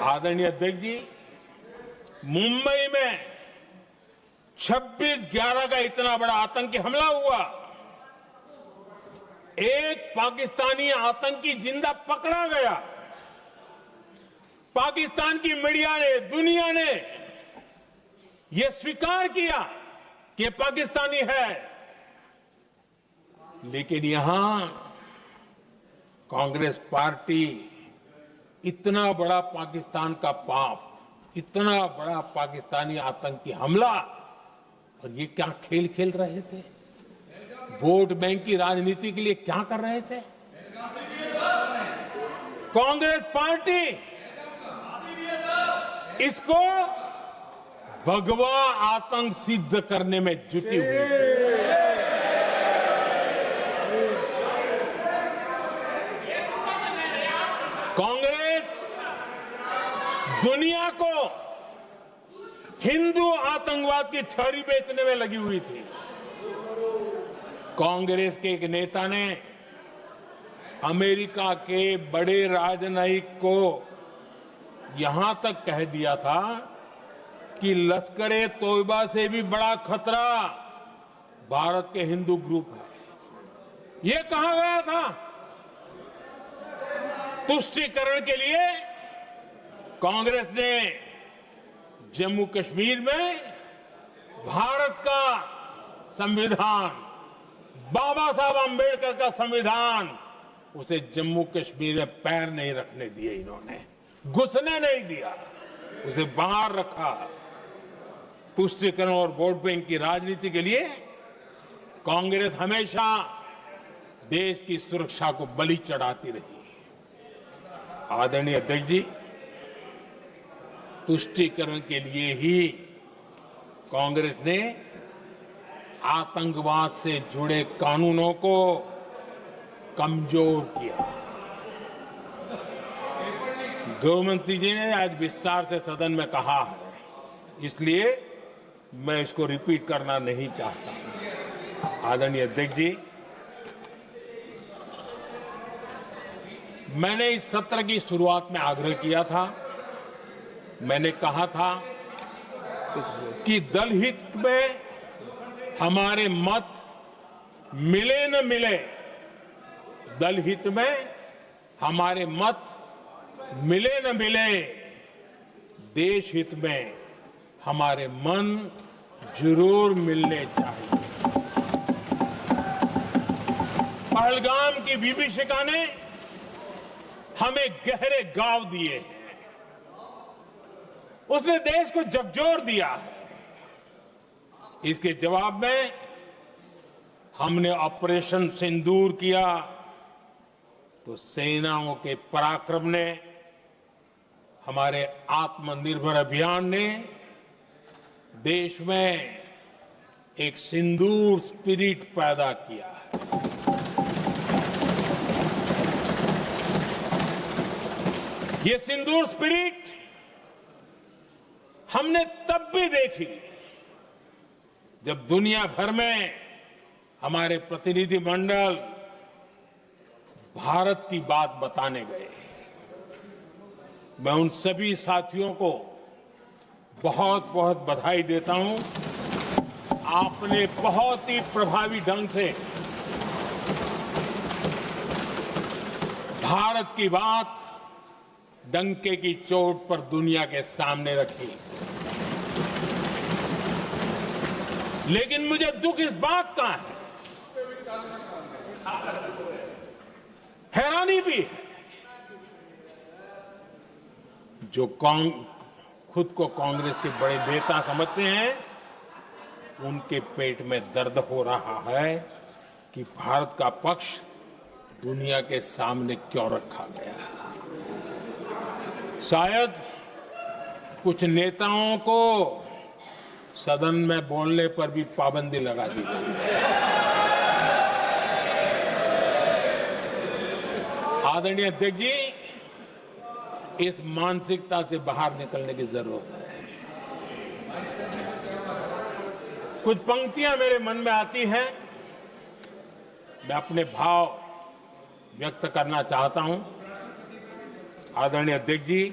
S3: आदरणीय अध्यक्ष जी, मुंबई में 26/11 का इतना बड़ा आतंकी हमला हुआ, एक पाकिस्तानी आतंकी जिंदा पकड़ा गया। पाकिस्तान की मीडिया ने, दुनिया ने यह स्वीकार किया कि ये पाकिस्तानी है, लेकिन यहां कांग्रेस पार्टी इतना बड़ा पाकिस्तान का पाप, इतना बड़ा पाकिस्तानी आतंकी हमला, और ये क्या खेल खेल रहे थे? वोट बैंक की राजनीति के लिए क्या कर रहे थे? कांग्रेस पार्टी इसको भगवा आतंक सिद्ध करने में जुटी हुई है। कांग्रेस दुनिया को हिंदू आतंकवाद की थ्योरी बेचने में लगी हुई थी। कांग्रेस के एक नेता ने अमेरिका के बड़े राजनयिक को यहां तक कह दिया था कि लश्कर-ए तोयबा से भी बड़ा खतरा भारत के हिंदू ग्रुप है। यह कहा गया था। तुष्टीकरण के लिए कांग्रेस ने जम्मू कश्मीर में भारत का संविधान, बाबा साहब आंबेडकर का संविधान, उसे जम्मू कश्मीर में पैर नहीं रखने दिए। इन्होंने घुसने नहीं दिया, उसे बाहर रखा। तुष्टीकरण और वोट बैंक की राजनीति के लिए कांग्रेस हमेशा देश की सुरक्षा को बलि चढ़ाती रही। आदरणीय अध्यक्ष जी, तुष्टीकरण के लिए ही कांग्रेस ने आतंकवाद से जुड़े कानूनों को कमजोर किया। गृहमंत्री जी ने आज विस्तार से सदन में कहा है, इसलिए मैं इसको रिपीट करना नहीं चाहता। आदरणीय अध्यक्ष जी, मैंने इस सत्र की शुरुआत में आग्रह किया था, मैंने कहा था कि दल हित में हमारे मत मिले न मिले, दल हित में हमारे मत मिले न मिले, देश हित में हमारे मन जरूर मिलने चाहिए। पहलगाम की विभीषिका ने हमें गहरे घाव दिए हैं, उसने देश को झकझोर दिया है। इसके जवाब में हमने ऑपरेशन सिंदूर किया तो सेनाओं के पराक्रम ने, हमारे आत्मनिर्भर अभियान ने देश में एक सिंदूर स्पिरिट पैदा किया है। ये सिंदूर स्पिरिट हमने तब भी देखी जब दुनिया भर में हमारे प्रतिनिधि मंडल भारत की बात बताने गए। मैं उन सभी साथियों को बहुत बहुत बधाई देता हूं। आपने बहुत ही प्रभावी ढंग से भारत की बात डंके की चोट पर दुनिया के सामने रखी। लेकिन मुझे दुख इस बात का है, हैरानी भी है, जो खुद को कांग्रेस के बड़े नेता समझते हैं, उनके पेट में दर्द हो रहा है कि भारत का पक्ष दुनिया के सामने क्यों रखा गया। शायद कुछ नेताओं को सदन में बोलने पर भी पाबंदी लगा दी गई है। आदरणीय अध्यक्ष जी, इस मानसिकता से बाहर निकलने की जरूरत है। कुछ पंक्तियां मेरे मन में आती हैं, मैं अपने भाव व्यक्त करना चाहता हूं। आदरणीय अध्यक्ष जी,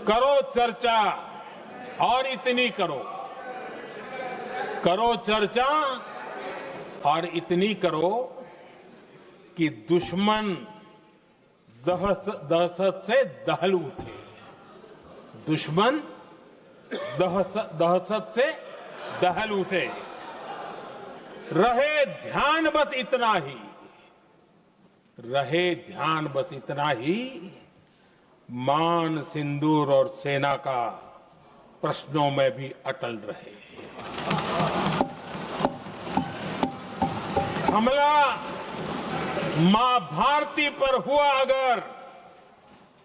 S3: करो चर्चा और इतनी करो, करो चर्चा और इतनी करो कि दुश्मन दहशत से दहल उठे। दुश्मन दहशत से दहल उठे। रहे ध्यान बस इतना ही, रहे ध्यान बस इतना ही, मान सिंदूर और सेना का प्रश्नों में भी अटल रहे। हमला मां भारती पर हुआ अगर,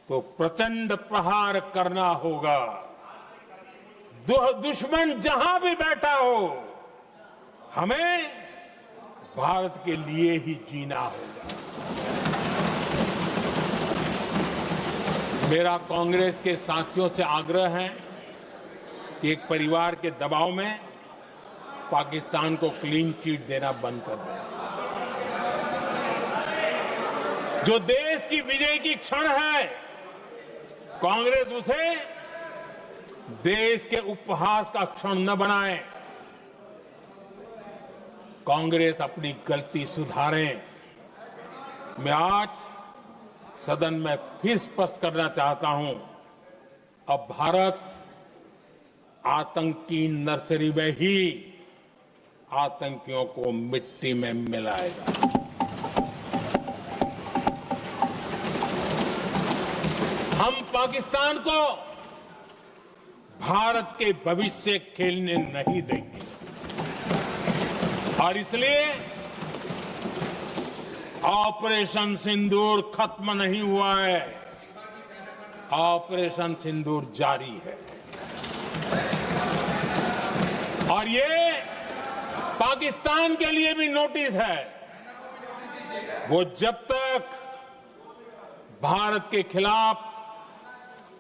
S3: तो प्रचंड प्रहार करना होगा। दुश्मन जहां भी बैठा हो, हमें भारत के लिए ही जीना होगा। मेरा कांग्रेस के साथियों से आग्रह है कि एक परिवार के दबाव में पाकिस्तान को क्लीन चिट देना बंद कर दें। जो देश की विजय की क्षण है, कांग्रेस उसे देश के उपहास का क्षण न बनाए। कांग्रेस अपनी गलती सुधारें। मैं आज सदन में फिर स्पष्ट करना चाहता हूं, अब भारत आतंकी नर्सरी में ही आतंकियों को मिट्टी में मिलाएगा। हम पाकिस्तान को भारत के भविष्य खेलने नहीं देंगे और इसलिए ऑपरेशन सिंदूर खत्म नहीं हुआ है। ऑपरेशन सिंदूर जारी है और ये पाकिस्तान के लिए भी नोटिस है। वो जब तक भारत के खिलाफ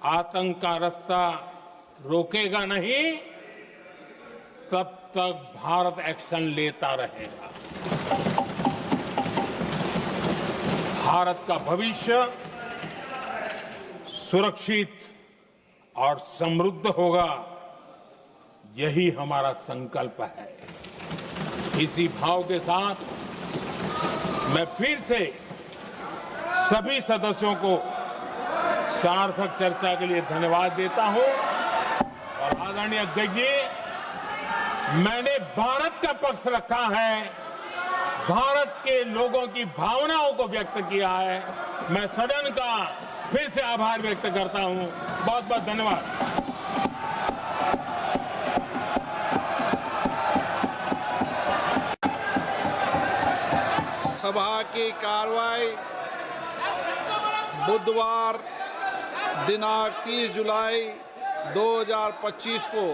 S3: आतंक का रास्ता रोकेगा नहीं, तब तक भारत एक्शन लेता रहेगा। भारत का भविष्य सुरक्षित और समृद्ध होगा, यही हमारा संकल्प है। इसी भाव के साथ मैं फिर से सभी सदस्यों को सार्थक चर्चा के लिए धन्यवाद देता हूं और आदरणीय अध्यक्ष जी, मैंने भारत का पक्ष रखा है, भारत के लोगों की भावनाओं को व्यक्त किया है। मैं सदन का फिर से आभार व्यक्त करता हूं। बहुत बहुत धन्यवाद।
S2: सभा की कार्रवाई बुधवार दिनांक 30 जुलाई 2025 को